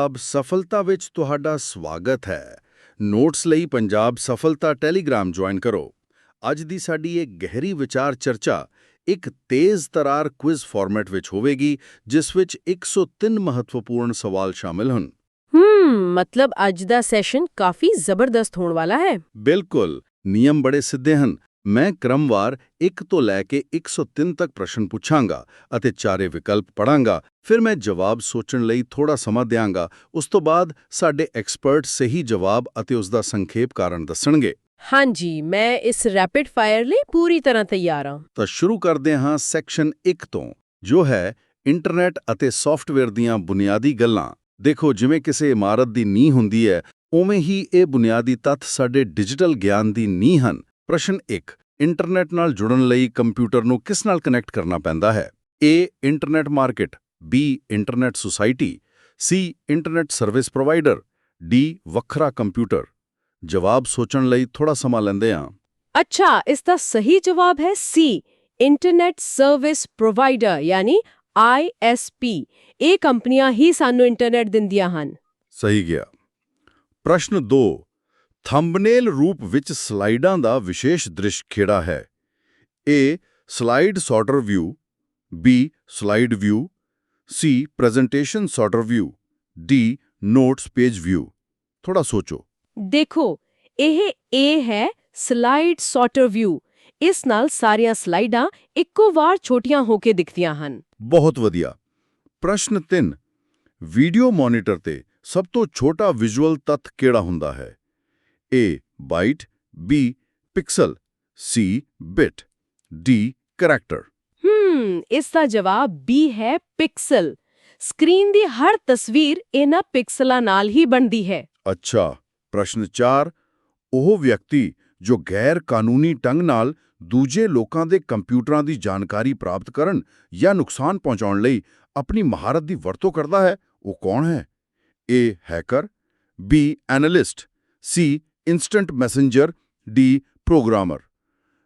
ਪੰਜਾਬ ਸਫਲਤਾ ਵਿੱਚ ਤੁਹਾਡਾ ਸਵਾਗਤ ਹੈ। ਨੋਟਸ ਲਈ ਪੰਜਾਬ ਸਫਲਤਾ ਟੈਲੀਗ੍ਰਾਮ ਜੁਆਇਨ ਕਰੋ। ਅੱਜ ਦੀ ਸਾਡੀ ਇਹ ਗਹਿਰੀ ਵਿਚਾਰ ਚਰਚਾ ਇੱਕ ਤੇਜ਼ ਤਰਾਰ ਕੁਇਜ਼ ਫਾਰਮੈਟ ਵਿੱਚ ਹੋਵੇਗੀ, ਜਿਸ ਵਿੱਚ 103 ਮਹੱਤਵਪੂਰਨ ਸਵਾਲ ਸ਼ਾਮਿਲ ਹਨ। ਮਤਲਬ ਅੱਜ ਦਾ ਸੈਸ਼ਨ ਕਾਫੀ ਜ਼ਬਰਦਸਤ ਹੋਣ ਵਾਲਾ ਹੈ। ਬਿਲਕੁਲ, ਨਿਯਮ ਬੜੇ ਸਿੱਧੇ ਹਨ। ਮੈਂ ਕ੍ਰਮਵਾਰ 1 ਤੋਂ ਲੈ ਕੇ 103 ਤੱਕ ਪ੍ਰਸ਼ਨ ਪੁੱਛਾਂਗਾ ਅਤੇ ਚਾਰੇ ਵਿਕਲਪ ਪੜਾਂਗਾ। ਫਿਰ ਮੈਂ ਜਵਾਬ ਸੋਚਣ ਲਈ ਥੋੜਾ ਸਮਾਂ ਦਿਆਂਗਾ। ਉਸ ਤੋਂ ਬਾਅਦ ਸਾਡੇ ਐਕਸਪਰਟ ਸਹੀ ਜਵਾਬ ਅਤੇ ਉਸ ਦਾ ਸੰਖੇਪ ਕਾਰਨ ਦੱਸਣਗੇ। ਹਾਂਜੀ, ਮੈਂ ਇਸ ਰੈਪਿਡ ਫਾਇਰ ਲਈ ਪੂਰੀ ਤਰ੍ਹਾਂ ਤਿਆਰ ਹਾਂ। ਤਾਂ ਸ਼ੁਰੂ ਕਰਦੇ ਹਾਂ ਸੈਕਸ਼ਨ 1 ਤੋਂ, ਜੋ ਹੈ ਇੰਟਰਨੈਟ ਅਤੇ ਸੌਫਟਵੇਅਰ ਦੀਆਂ ਬੁਨਿਆਦੀ ਗੱਲਾਂ। ਦੇਖੋ, ਜਿਵੇਂ ਕਿਸੇ ਇਮਾਰਤ ਦੀ ਨੀਂਹ ਹੁੰਦੀ ਹੈ, ਉਵੇਂ ਹੀ ਇਹ ਬੁਨਿਆਦੀ ਤੱਥ ਸਾਡੇ ਡਿਜੀਟਲ ਗਿਆਨ ਦੀ ਨੀਂਹ ਹਨ। ਪ੍ਰਸ਼ਨ 1, ਇੰਟਰਨੈਟ ਨਾਲ ਜੁੜਨ ਲਈ ਕੰਪਿਊਟਰ ਨੂੰ ਕਿਸ ਨਾਲ ਕਨੈਕਟ ਕਰਨਾ ਪੈਂਦਾ ਹੈ? A, internet market, B, internet society, C, internet service provider, D, ਵੱਖਰਾ ਕੰਪਿਊਟਰ। ਜਵਾਬ ਸੋਚਣ ਲਈ ਥੋੜਾ ਸਮਾਂ ਲੈਂਦੇ ਹਾਂ। ਅੱਛਾ, ਇਸ ਦਾ ਸਹੀ ਜਵਾਬ ਹੈ C, ਇੰਟਰਨੈਟ ਸਰਵਿਸ ਪ੍ਰੋਵਾਈਡਰ ਯਾਨੀ ISP। ਇਹ ਕੰਪਨੀਆਂ ਹੀ ਸਾਨੂੰ ਇੰਟਰਨੈਟ ਦਿੰਦੀਆਂ ਹਨ। ਸਹੀ ਗਿਆ। ਪ੍ਰਸ਼ਨ 2, ਥੰਬਨੇਲ ਰੂਪ ਵਿੱਚ ਸਲਾਈਡਾਂ ਦਾ ਵਿਸ਼ੇਸ਼ ਦ੍ਰਿਸ਼ ਕਿਹੜਾ ਹੈ? A, slide sorter view, B, slide view, C, presentation sorter view, D, notes page view. ਥੋੜਾ ਸੋਚੋ। ਦੇਖੋ, ਇਹ A ਹੈ, ਸਲਾਈਡ ਸੌਰਟਰ ਵਿਊ। ਇਸ ਨਾਲ ਸਾਰੀਆਂ ਸਲਾਈਡਾਂ ਇੱਕੋ ਵਾਰ ਛੋਟੀਆਂ ਹੋ ਕੇ ਦਿਖਦੀਆਂ ਹਨ। ਬਹੁਤ ਵਧੀਆ। ਪ੍ਰਸ਼ਨ 3, ਵੀਡੀਓ ਮੋਨੀਟਰ ਤੇ ਸਭ ਤੋਂ ਛੋਟਾ ਵਿਜ਼ੂਅਲ ਤੱਤ ਕਿਹੜਾ ਹੁੰਦਾ ਹੈ? A, byte, B, pixel, C, bit, D, character. ਇਸ ਦਾ ਜਵਾਬ B ਹੈ, ਪਿਕਸਲ। ਸਕਰੀਨ ਦੀ ਹਰ ਤਸਵੀਰ ਇਹਨਾਂ ਪਿਕਸਲਾਂ ਨਾਲ ਹੀ ਬਣਦੀ ਹੈ। ਅੱਛਾ। ਪ੍ਰਸ਼ਨ 4, ਉਹ ਵਿਅਕਤੀ ਜੋ ਗੈਰ ਕਾਨੂੰਨੀ ਢੰਗ ਨਾਲ ਦੂਜੇ ਲੋਕਾਂ ਦੇ ਕੰਪਿਊਟਰਾਂ ਦੀ ਜਾਣਕਾਰੀ ਪ੍ਰਾਪਤ ਕਰਨ ਜਾਂ ਨੁਕਸਾਨ ਪਹੁੰਚਾਉਣ ਲਈ ਆਪਣੀ ਮਹਾਰਤ ਦੀ ਵਰਤੋਂ ਕਰਦਾ ਹੈ, ਉਹ ਕੌਣ ਹੈ? A, hacker, B, analyst, C, instant Messenger, D, programmer.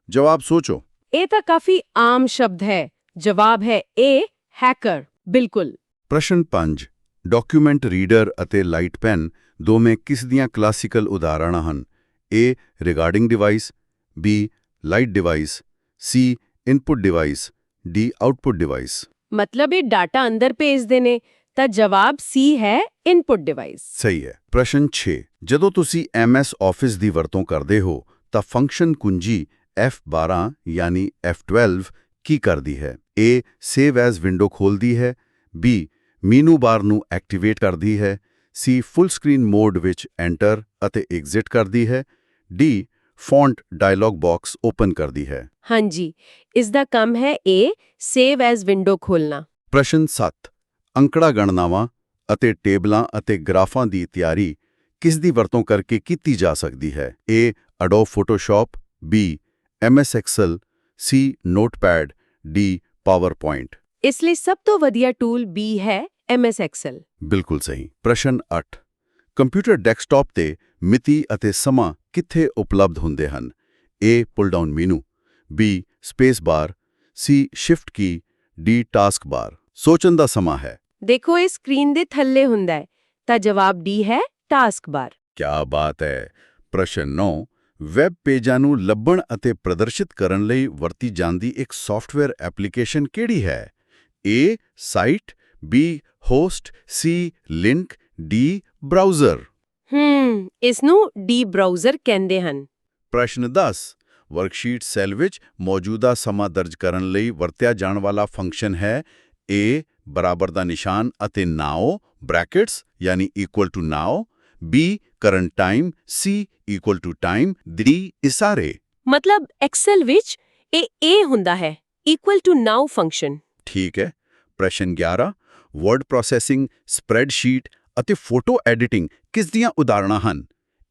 ਜਵਾਬ ਸੋਚੋ। ਇਹ ਤਾਂ ਕਾਫੀ ਆਮ ਸ਼ਬਦ ਹੈ। ਜਵਾਬ ਹੈ A, ਹੈਕਰ। ਬਿਲਕੁਲ। ਪ੍ਰਸ਼ਨ 5, ਡਾਕੂਮੈਂਟ ਰੀਡਰ ਅਤੇ ਲਾਈਟ ਪੈਨ ਦੋਵੇਂ ਕਿਸ ਦੀਆਂ ਕਲਾਸੀਕਲ ਉਦਾਹਰਣਾਂ ਹਨ? A, regarding device, B, light device, C, input device, D, output device. ਮਤਲਬ ਇਹ ਡਾਟਾ ਅੰਦਰ ਭੇਜਦੇ ਨੇ, ਤਾਂ ਜਵਾਬ C ਹੈ, ਇਨਪੁਟ ਡਿਵਾਈਸ। ਸਹੀ ਹੈ। ਪ੍ਰਸ਼ਨ 6, ਜਦੋਂ ਤੁਸੀਂ MS ਆਫਿਸ ਦੀ ਵਰਤੋਂ ਕਰਦੇ ਹੋ ਤਾਂ ਫੰਕਸ਼ਨ ਕੁੰਜੀ F12 ਯਾਨੀ F12 ਕੀ ਕਰਦੀ ਹੈ? A, ਸੇਵ ਐਜ਼ ਵਿੰਡੋ ਖੋਲ੍ਹਦੀ ਹੈ, B, ਮੀਨੂ ਬਾਰ ਨੂੰ ਐਕਟੀਵੇਟ ਕਰਦੀ ਹੈ, C, ਫੁੱਲ ਸਕਰੀਨ ਮੋਡ ਵਿੱਚ ਐਂਟਰ ਅਤੇ ਐਗਜ਼ਿਟ ਕਰਦੀ ਹੈ, D, font dialogue box open ਕਰਦੀ ਹੈ। ਹਾਂਜੀ, ਇਸ ਦਾ ਕੰਮ ਹੈ A, ਸੇਵ ਐਜ਼ ਵਿੰਡੋ ਖੋਲ੍ਹਣਾ। ਪ੍ਰਸ਼ਨ 7, ਅੰਕੜਾ ਗਣਨਾਵਾਂ ਅਤੇ ਟੇਬਲਾਂ ਅਤੇ ਗ੍ਰਾਫਾਂ ਦੀ ਤਿਆਰੀ ਕਿਸ ਦੀ ਵਰਤੋਂ ਕਰਕੇ ਕੀਤੀ ਜਾ ਸਕਦੀ ਹੈ? A, Adobe Photoshop, B, MS Excel, C, Notepad, D, PowerPoint. ਇਸ ਲਈ ਸਭ ਤੋਂ ਵਧੀਆ ਟੂਲ B ਹੈ, MS ਐਕਸਲ। ਬਿਲਕੁਲ ਸਹੀ। ਪ੍ਰਸ਼ਨ 8, ਕੰਪਿਊਟਰ ਡੈਸਕਟਾਪ ਤੇ ਮਿਤੀ ਅਤੇ ਸਮਾਂ ਕਿੱਥੇ ਉਪਲਬਧ ਹੁੰਦੇ ਹਨ? A, pull down menu, B, space bar, C, shift key, D, task bar. ਸੋਚਣ ਦਾ ਸਮਾਂ ਹੈ। ਦੇਖੋ, ਇਹ ਸਕਰੀਨ ਦੇ ਥੱਲੇ ਹੁੰਦਾ ਹੈ, ਤਾਂ ਜਵਾਬ D ਹੈ, ਟਾਸਕ ਬਾਰ। ਕਿਆ ਬਾਤ ਹੈ। ਪ੍ਰਸ਼ਨ 9, ਵੈਬ ਪੇਜਾਂ ਨੂੰ ਲੱਭਣ ਅਤੇ ਪ੍ਰਦਰਸ਼ਿਤ ਕਰਨ ਲਈ ਵਰਤੀ ਜਾਂਦੀ ਇੱਕ ਸੌਫਟਵੇਅਰ ਐਪਲੀਕੇਸ਼ਨ ਕਿਹੜੀ ਹੈ? A, site, B, host, C, link, D, browser. ਇਸ ਨੂੰ D, ਬਰਾਊਜ਼ਰ ਕਹਿੰਦੇ ਹਨ। ਪ੍ਰਸ਼ਨ 10, ਵਰਕਸ਼ੀਟ ਸੈੱਲ ਵਿੱਚ ਮੌਜੂਦਾ ਸਮਾਂ ਦਰਜ ਕਰਨ ਲਈ ਵਰਤਿਆ ਜਾਣ ਵਾਲਾ ਫੰਕਸ਼ਨ ਹੈ A, ਬਰਾਬਰ ਦਾ ਨਿਸ਼ਾਨ ਅਤੇ ਨਾਓ ਬ੍ਰੈਕਟਸ ਯਾਨੀ equal to now, B, current time, C, equal to time, D, ਇਸ਼ਾਰੇ। ਮਤਲਬ ਐਕਸਲ ਵਿੱਚ ਇਹ A ਹੁੰਦਾ ਹੈ, ਇਕੁਅਲ ਟੂ ਨਾਓ ਫੰਕਸ਼ਨ। ਠੀਕ ਹੈ। ਪ੍ਰਸ਼ਨ 11, ਵਰਡ ਪ੍ਰੋਸੈਸਿੰਗ, ਸਪਰੈਡਸ਼ੀਟ ਅਤੇ ਫੋਟੋ ਐਡੀਟਿੰਗ ਕਿਸ ਦੀਆਂ ਉਦਾਹਰਣਾਂ ਹਨ?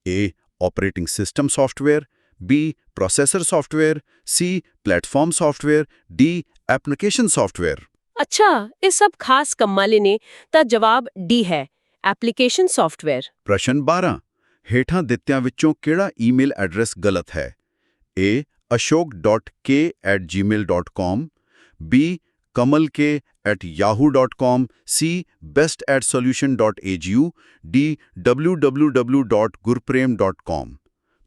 A, operating system software, B, processor software, C, platform software, D, application software. ਅੱਛਾ, ਇਹ ਸਭ ਖਾਸ ਕੰਮਾਂ ਲਈ ਨੇ, ਤਾਂ ਜਵਾਬ D ਹੈ, ਐਪਲੀਕੇਸ਼ਨ ਸੌਫਟਵੇਅਰ। ਪ੍ਰਸ਼ਨ 12, ਹੇਠਾਂ ਦਿੱਤਿਆਂ ਵਿੱਚੋਂ ਕਿਹੜਾ ਈਮੇਲ ਐਡਰੈਸ ਗਲਤ ਹੈ? A, ashok.k@gmail.com, B, kamalk@yahoo.com, C best@solution.aju, D www.gurprem.com।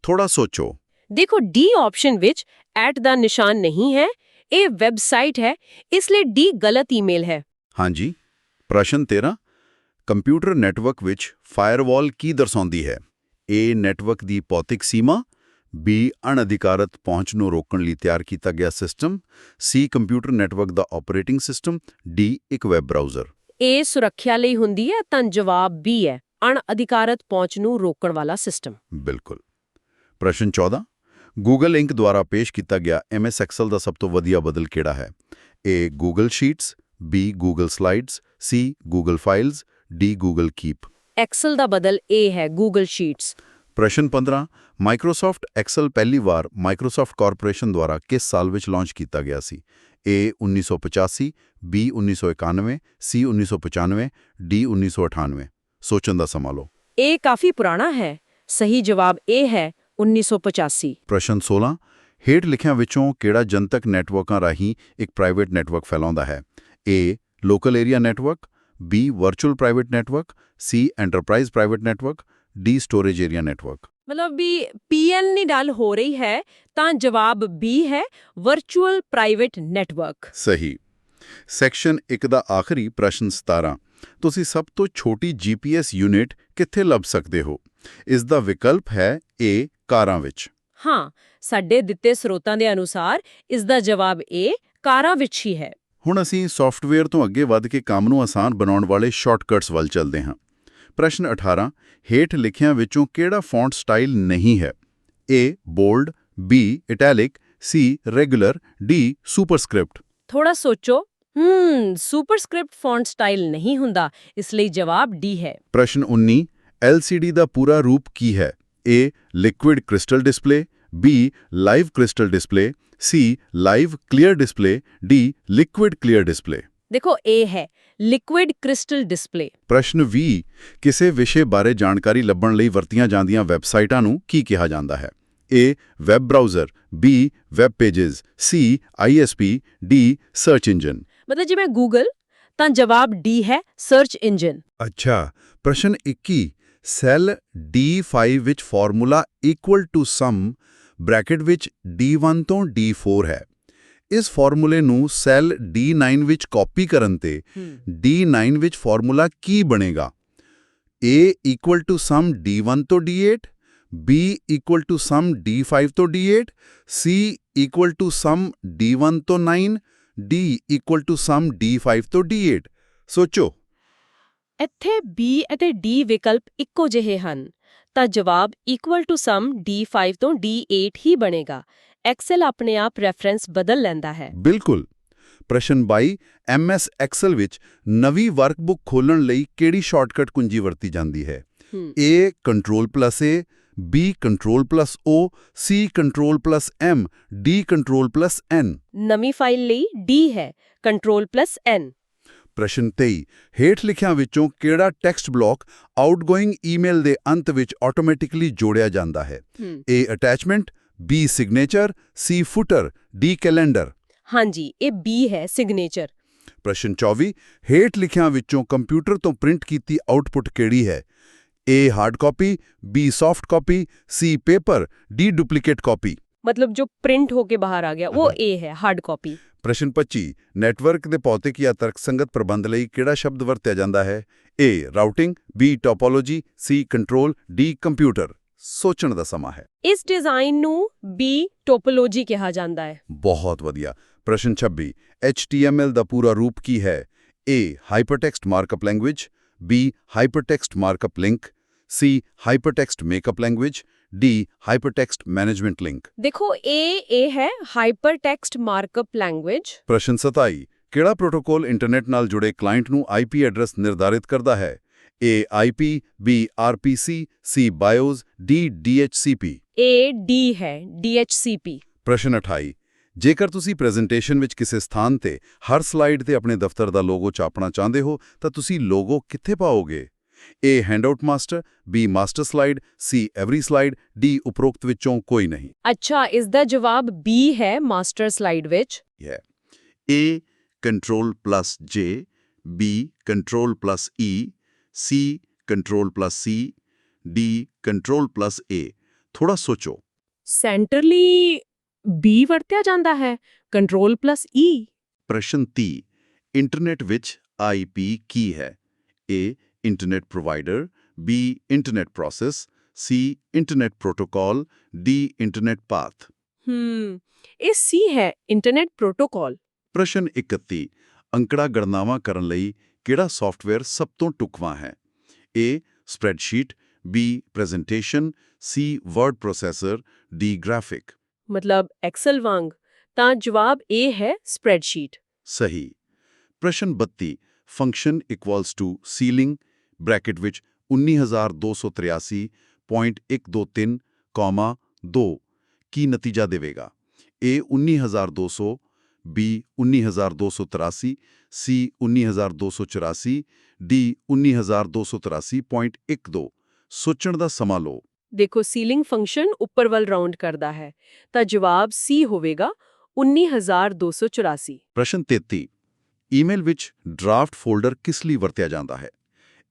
ਥੋੜਾ ਸੋਚੋ। ਦੇਖੋ ਡੀ ਆਪਸ਼ਨ ਵਿੱਚ ਐਟ ਦਾ ਨਿਸ਼ਾਨ ਨਹੀਂ ਹੈ, ਇਹ ਵੈਬਸਾਈਟ ਹੈ, ਇਸ ਲਈ ਡੀ ਗਲਤ ਈਮੇਲ ਹੈ। ਹਾਂਜੀ। ਪ੍ਰਸ਼ਨ 13, ਕੰਪਿਊਟਰ ਨੈਟਵਰਕ ਵਿੱਚ ਫਾਇਰਵਾਲ ਕੀ ਦਰਸਾਉਂਦੀ ਹੈ? A ਨੈਟਵਰਕ ਦੀ ਭੌਤਿਕ ਸੀਮਾ, B ਅਣਅਧਿਕਾਰਤ ਪਹੁੰਚ ਨੂੰ ਰੋਕਣ ਲਈ ਤਿਆਰ ਕੀਤਾ ਗਿਆ ਸਿਸਟਮ, C ਕੰਪਿਊਟਰ ਨੈਟਵਰਕ ਦਾ ਆਪਰੇਟਿੰਗ ਸਿਸਟਮ, D ਇੱਕ ਵੈਬ ਬ੍ਰਾਊਜ਼ਰ। ਇਹ ਸੁਰੱਖਿਆ ਲਈ ਹੁੰਦੀ ਹੈ ਤਾਂ ਜਵਾਬ B ਹੈ, ਅਣਅਧਿਕਾਰਤ ਪਹੁੰਚ ਨੂੰ ਰੋਕਣ ਵਾਲਾ ਸਿਸਟਮ। ਬਿਲਕੁਲ। ਪ੍ਰਸ਼ਨ 14, ਗੂਗਲ ਇੰਕ ਦੁਆਰਾ ਪੇਸ਼ ਕੀਤਾ ਗਿਆ MS ਐਕਸਲ ਦਾ ਸਭ ਤੋਂ ਵਧੀਆ ਬਦਲ ਕਿਹੜਾ ਹੈ? A Google Sheets, B Google Slides, C Google Files, D Google Keep. Excel ਦਾ ਬਦਲ A ਹੈ, ਗੂਗਲ ਸ਼ੀਟਸ। ਪ੍ਰਸ਼ਨ 15, ਮਾਈਕਰੋਸਾਫਟ ਐਕਸਲ ਪਹਿਲੀ ਵਾਰ ਮਾਈਕਰੋਸਾਫਟ ਕਾਰਪੋਰੇਸ਼ਨ ਦੁਆਰਾ ਕਿਸ ਸਾਲ ਵਿੱਚ ਲਾਂਚ ਕੀਤਾ ਗਿਆ ਸੀ? A 1985, B 1991, C 1995, D 1998। ਸੋਚਣ ਦਾ ਸਮਾਂ ਲਓ। ਇਹ ਕਾਫੀ ਪੁਰਾਣਾ ਹੈ। ਸਹੀ ਜਵਾਬ A ਹੈ, 1985। ਪ੍ਰਸ਼ਨ 16, ਹੇਠ ਲਿਖਿਆਂ ਵਿੱਚੋਂ ਕਿਹੜਾ ਜਨਤਕ ਨੈਟਵਰਕਾਂ ਰਾਹੀਂ ਇੱਕ ਪ੍ਰਾਈਵੇਟ ਨੈਟਵਰਕ ਫੈਲਾਉਂਦਾ ਹੈ? A local area network, B virtual private network, C enterprise private network, D storage area network. ਮਤਲਬ ਵੀ PL ਦੀ ਗੱਲ ਹੋ ਰਹੀ ਹੈ ਤਾਂ ਜਵਾਬ B ਹੈ, ਵਰਚੁਅਲ ਪ੍ਰਾਈਵੇਟ ਨੈਟਵਰਕ। ਸਹੀ। ਸੈਕਸ਼ਨ 1 ਦਾ ਆਖਰੀ ਪ੍ਰਸ਼ਨ 17, ਤੁਸੀਂ ਸਭ ਤੋਂ ਛੋਟੀ GPS ਯੂਨਿਟ ਕਿੱਥੇ ਲੱਭ ਸਕਦੇ ਹੋ? ਇਸ ਦਾ ਵਿਕਲਪ ਹੈ A ਕਾਰਾਂ ਵਿੱਚ। ਹਾਂ, ਸਾਡੇ ਦਿੱਤੇ ਸਰੋਤਾਂ ਦੇ ਅਨੁਸਾਰ ਇਸ ਦਾ ਜਵਾਬ A ਕਾਰਾਂ ਵਿੱਚ ਹੀ ਹੈ। ਹੁਣ ਅਸੀਂ ਸੌਫਟਵੇਅਰ ਤੋਂ ਅੱਗੇ ਵੱਧ ਕੇ ਕੰਮ ਨੂੰ ਆਸਾਨ ਬਣਾਉਣ ਵਾਲੇ ਸ਼ਾਰਟਕਟਸ ਵੱਲ ਚੱਲਦੇ ਹਾਂ। ਪ੍ਰਸ਼ਨ 18, ਹੇਠ ਲਿਖਿਆਂ ਵਿੱਚੋਂ ਕਿਹੜਾ ਫੌਂਟ ਸਟਾਈਲ ਨਹੀਂ ਹੈ? A bold, B italic, C regular, D superscript. ਥੋੜਾ ਸੋਚੋ। ਸੁਪਰਸਕ੍ਰਿਪਟ ਫੌਂਟ ਸਟਾਈਲ ਨਹੀਂ ਹੁੰਦਾ, ਇਸ ਲਈ ਜਵਾਬ D ਹੈ। ਪ੍ਰਸ਼ਨ 19, LCD ਦਾ ਪੂਰਾ ਰੂਪ ਕੀ ਹੈ? A liquid crystal display, B live crystal display, C live clear display, D liquid clear display. ਦੇਖੋ A ਹੈ, ਲਿਕੁਇਡ ਕ੍ਰਿਸਟਲ ਡਿਸਪਲੇ। ਪ੍ਰਸ਼ਨ 20, ਕਿਸੇ ਵਿਸ਼ੇ ਬਾਰੇ ਜਾਣਕਾਰੀ ਲੱਭਣ ਲਈ ਵਰਤੀਆਂ ਜਾਂਦੀਆਂ ਵੈਬਸਾਈਟਾਂ ਨੂੰ ਕੀ ਕਿਹਾ ਜਾਂਦਾ ਹੈ? A web browser, B web pages, C ISP, D search engine. ਮਤਲਬ ਜਿਵੇਂ ਗੂਗਲ, ਤਾਂ ਜਵਾਬ D ਹੈ, ਸਰਚ ਇੰਜਨ। ਅੱਛਾ। ਪ੍ਰਸ਼ਨ 21, ਸੈੱਲ D5 ਵਿੱਚ formula equal to sum bracket ਵਿੱਚ D1 ਤੋਂ D4 ਹੈ। ਇਸ ਫਾਰਮੂਲੇ ਨੂੰ ਸੈੱਲ D9 ਵਿੱਚ ਕਾਪੀ ਕਰਨ ਤੇ D9 ਵਿੱਚ ਫਾਰਮੂਲਾ ਕੀ ਬਣੇਗਾ? A equal to sum D1 ਤੋਂ D8, B equal to sum D5 ਤੋਂ D8, C equal to sum D1 ਤੋਂ 9, D equal to sum D5 ਤੋਂ D8। ਸੋਚੋ। ਇੱਥੇ B ਅਤੇ D ਵਿਕਲਪ ਇੱਕੋ ਜਿਹੇ ਹਨ, ਤਾਂ ਜਵਾਬ ਇਕੁਅਲ ਟੂ ਸਮ D5 ਤੋਂ D8 ਹੀ ਬਣੇਗਾ। ਐਕਸਲ ਆਪਣੇ ਆਪ ਰੈਫਰੈਂਸ ਬਦਲ ਲੈਂਦਾ ਹੈ। ਬਿਲਕੁਲ। ਪ੍ਰਸ਼ਨ 22, MS ਐਕਸਲ ਵਿੱਚ ਨਵੀਂ ਵਰਕਬੁੱਕ ਖੋਲ੍ਹਣ ਲਈ ਕਿਹੜੀ ਸ਼ਾਰਟਕਟ ਕੁੰਜੀ ਵਰਤੀ ਜਾਂਦੀ ਹੈ? A Ctrl+A, B Ctrl+O, C Ctrl+M, D Ctrl+N। ਨਵੀਂ ਫਾਈਲ ਲਈ D ਹੈ, Ctrl+N। ਪ੍ਰਸ਼ਨ 23, ਹੇਠ ਲਿਖਿਆਂ ਵਿੱਚੋਂ ਕਿਹੜਾ ਟੈਕਸਟ ਬਲੌਕ ਆਊਟਗੋਇੰਗ ਈਮੇਲ ਦੇ ਅੰਤ ਵਿੱਚ ਆਟੋਮੈਟਿਕਲੀ ਜੋੜਿਆ ਜਾਂਦਾ ਹੈ? A attachment, B signature, C footer, D calendar. ਹਾਂਜੀ, ਇਹ B ਹੈ, ਸਿਗਨੇਚਰ। ਪ੍ਰਸ਼ਨ 24, ਹੇਠ ਲਿਖਿਆਂ ਵਿੱਚੋਂ ਕੰਪਿਊਟਰ ਤੋਂ ਪ੍ਰਿੰਟ ਕੀਤੀ ਆਊਟਪੁੱਟ ਕਿਹੜੀ ਹੈ? A hard copy, B soft copy, C paper, D duplicate copy. ਮਤਲਬ ਜੋ ਪ੍ਰਿੰਟ ਹੋ ਕੇ ਬਾਹਰ ਆ ਗਿਆ ਉਹ A ਹੈ, ਹਾਰਡ ਕਾਪੀ। ਪ੍ਰਸ਼ਨ 25, ਨੈਟਵਰਕ ਦੇ ਭੌਤਿਕ ਜਾਂ ਤਰਕਸੰਗਤ ਪ੍ਰਬੰਧ ਲਈ ਕਿਹੜਾ ਸ਼ਬਦ ਵਰਤਿਆ ਜਾਂਦਾ ਹੈ? A ਰਾਊਟਿੰਗ, B topology, C control, D computer. ਸੋਚਣ ਦਾ ਸਮਾਂ ਹੈ। ਇਸ ਡਿਜ਼ਾਈਨ ਨੂੰ B ਟੋਪੋਲੋਜੀ ਕਿਹਾ ਜਾਂਦਾ ਹੈ। ਬਹੁਤ ਵਧੀਆ। ਪ੍ਰਸ਼ਨ 26, HTML ਦਾ ਪੂਰਾ ਰੂਪ ਕੀ ਹੈ? A hypertext markup language, B hypertext markup link, C hypertext makeup language, D hypertext management link. ਦੇਖੋ ਇਹ ਹੈ ਹਾਈਪਰਟੈਕਸਟ ਮਾਰਕਅਪ ਲੈਂਗੁਏਜ। ਪ੍ਰਸ਼ਨ 27, ਕਿਹੜਾ ਪ੍ਰੋਟੋਕੋਲ ਇੰਟਰਨੈਟ ਨਾਲ ਜੁੜੇ ਕਲਾਇੰਟ ਨੂੰ IP ਐਡਰੈਸ ਨਿਰਧਾਰਿਤ ਕਰਦਾ ਹੈ? A IP, B RPC, C BIOS, D DHCP। A D ਹੈ, DHCP। ਪ੍ਰਸ਼ਨ 28, ਜੇਕਰ ਤੁਸੀਂ ਪ੍ਰੈਜ਼ੈਂਟੇਸ਼ਨ ਵਿੱਚ ਕਿਸੇ ਸਥਾਨ ਤੇ ਹਰ ਸਲਾਈਡ ਤੇ ਆਪਣੇ ਦਫ਼ਤਰ ਦਾ ਲੋਗੋ ਛਾਪਣਾ ਚਾਹੁੰਦੇ ਹੋ ਤਾਂ ਤੁਸੀਂ ਲੋਗੋ ਕਿੱਥੇ ਪਾਓਗੇ? A handout master, B master slide, C every slide, D ਉਪਰੋਕਤ ਵਿੱਚੋਂ ਕੋਈ ਨਹੀਂ। ਅੱਛਾ, ਇਸ ਦਾ ਜਵਾਬ B ਹੈ, ਮਾਸਟਰ ਸਲਾਈਡ ਵਿੱਚ। A control plus J, B control plus E, C control plus C, D control plus A. ਥੋੜਾ ਸੋਚੋ। ਸੈਂਟਰਲੀ ਬੀ ਵਰਤਿਆ ਜਾਂਦਾ ਹੈ, ਕੰਟਰੋਲ ਪਲਸ ਈ। ਪ੍ਰਸ਼ਨ 30 ਇੰਟਰਨੈਟ ਵਿੱਚ ਆਈਪੀ ਕੀ ਹੈ? A internet provider, B internet process, C internet protocol, D internet path. ਇਹ ਸੀ ਹੈ, ਇੰਟਰਨੈਟ ਪ੍ਰੋਟੋਕਾਲ। ਪ੍ਰਸ਼ਨ 31 ਅੰਕੜਾ ਗਣਨਾਵਾਂ ਕਰਨ ਲਈ ਕਿਹੜਾ ਸੌਫਟਵੇਅਰ ਸਭ ਤੋਂ ਢੁਕਵਾਂ ਹੈ? A spreadsheet, B presentation, C word processor, D graphic. ਮਤਲਬ ਐਕਸਲ ਵਾਂਗ। ਤਾਂ ਜਵਾਬ ਇਹ ਹੈ ਸਪਰੈਡਸ਼ੀਟ। ਸਹੀ। ਪ੍ਰਸ਼ਨ 32 function equals to ceiling bracket ਵਿੱਚ 19283.123, 2 ਕੀ ਨਤੀਜਾ ਦੇਵੇਗਾ? A 19200, B 19283, C 19284, D 19283.12। ਸੋਚਣ ਦਾ ਸਮਾਂ ਲਓ। ਦੇਖੋ ਸੀਲਿੰਗ ਫੰਕਸ਼ਨ ਉੱਪਰ ਵੱਲ ਰਾਉਂਡ ਕਰਦਾ ਹੈ, ਤਾਂ ਜਵਾਬ ਸੀ ਹੋਵੇਗਾ 19284। ਪ੍ਰਸ਼ਨ 33 ਈਮੇਲ ਵਿੱਚ ਡਰਾਫਟ ਫੋਲਡਰ ਕਿਸ ਲਈ ਵਰਤਿਆ ਜਾਂਦਾ ਹੈ?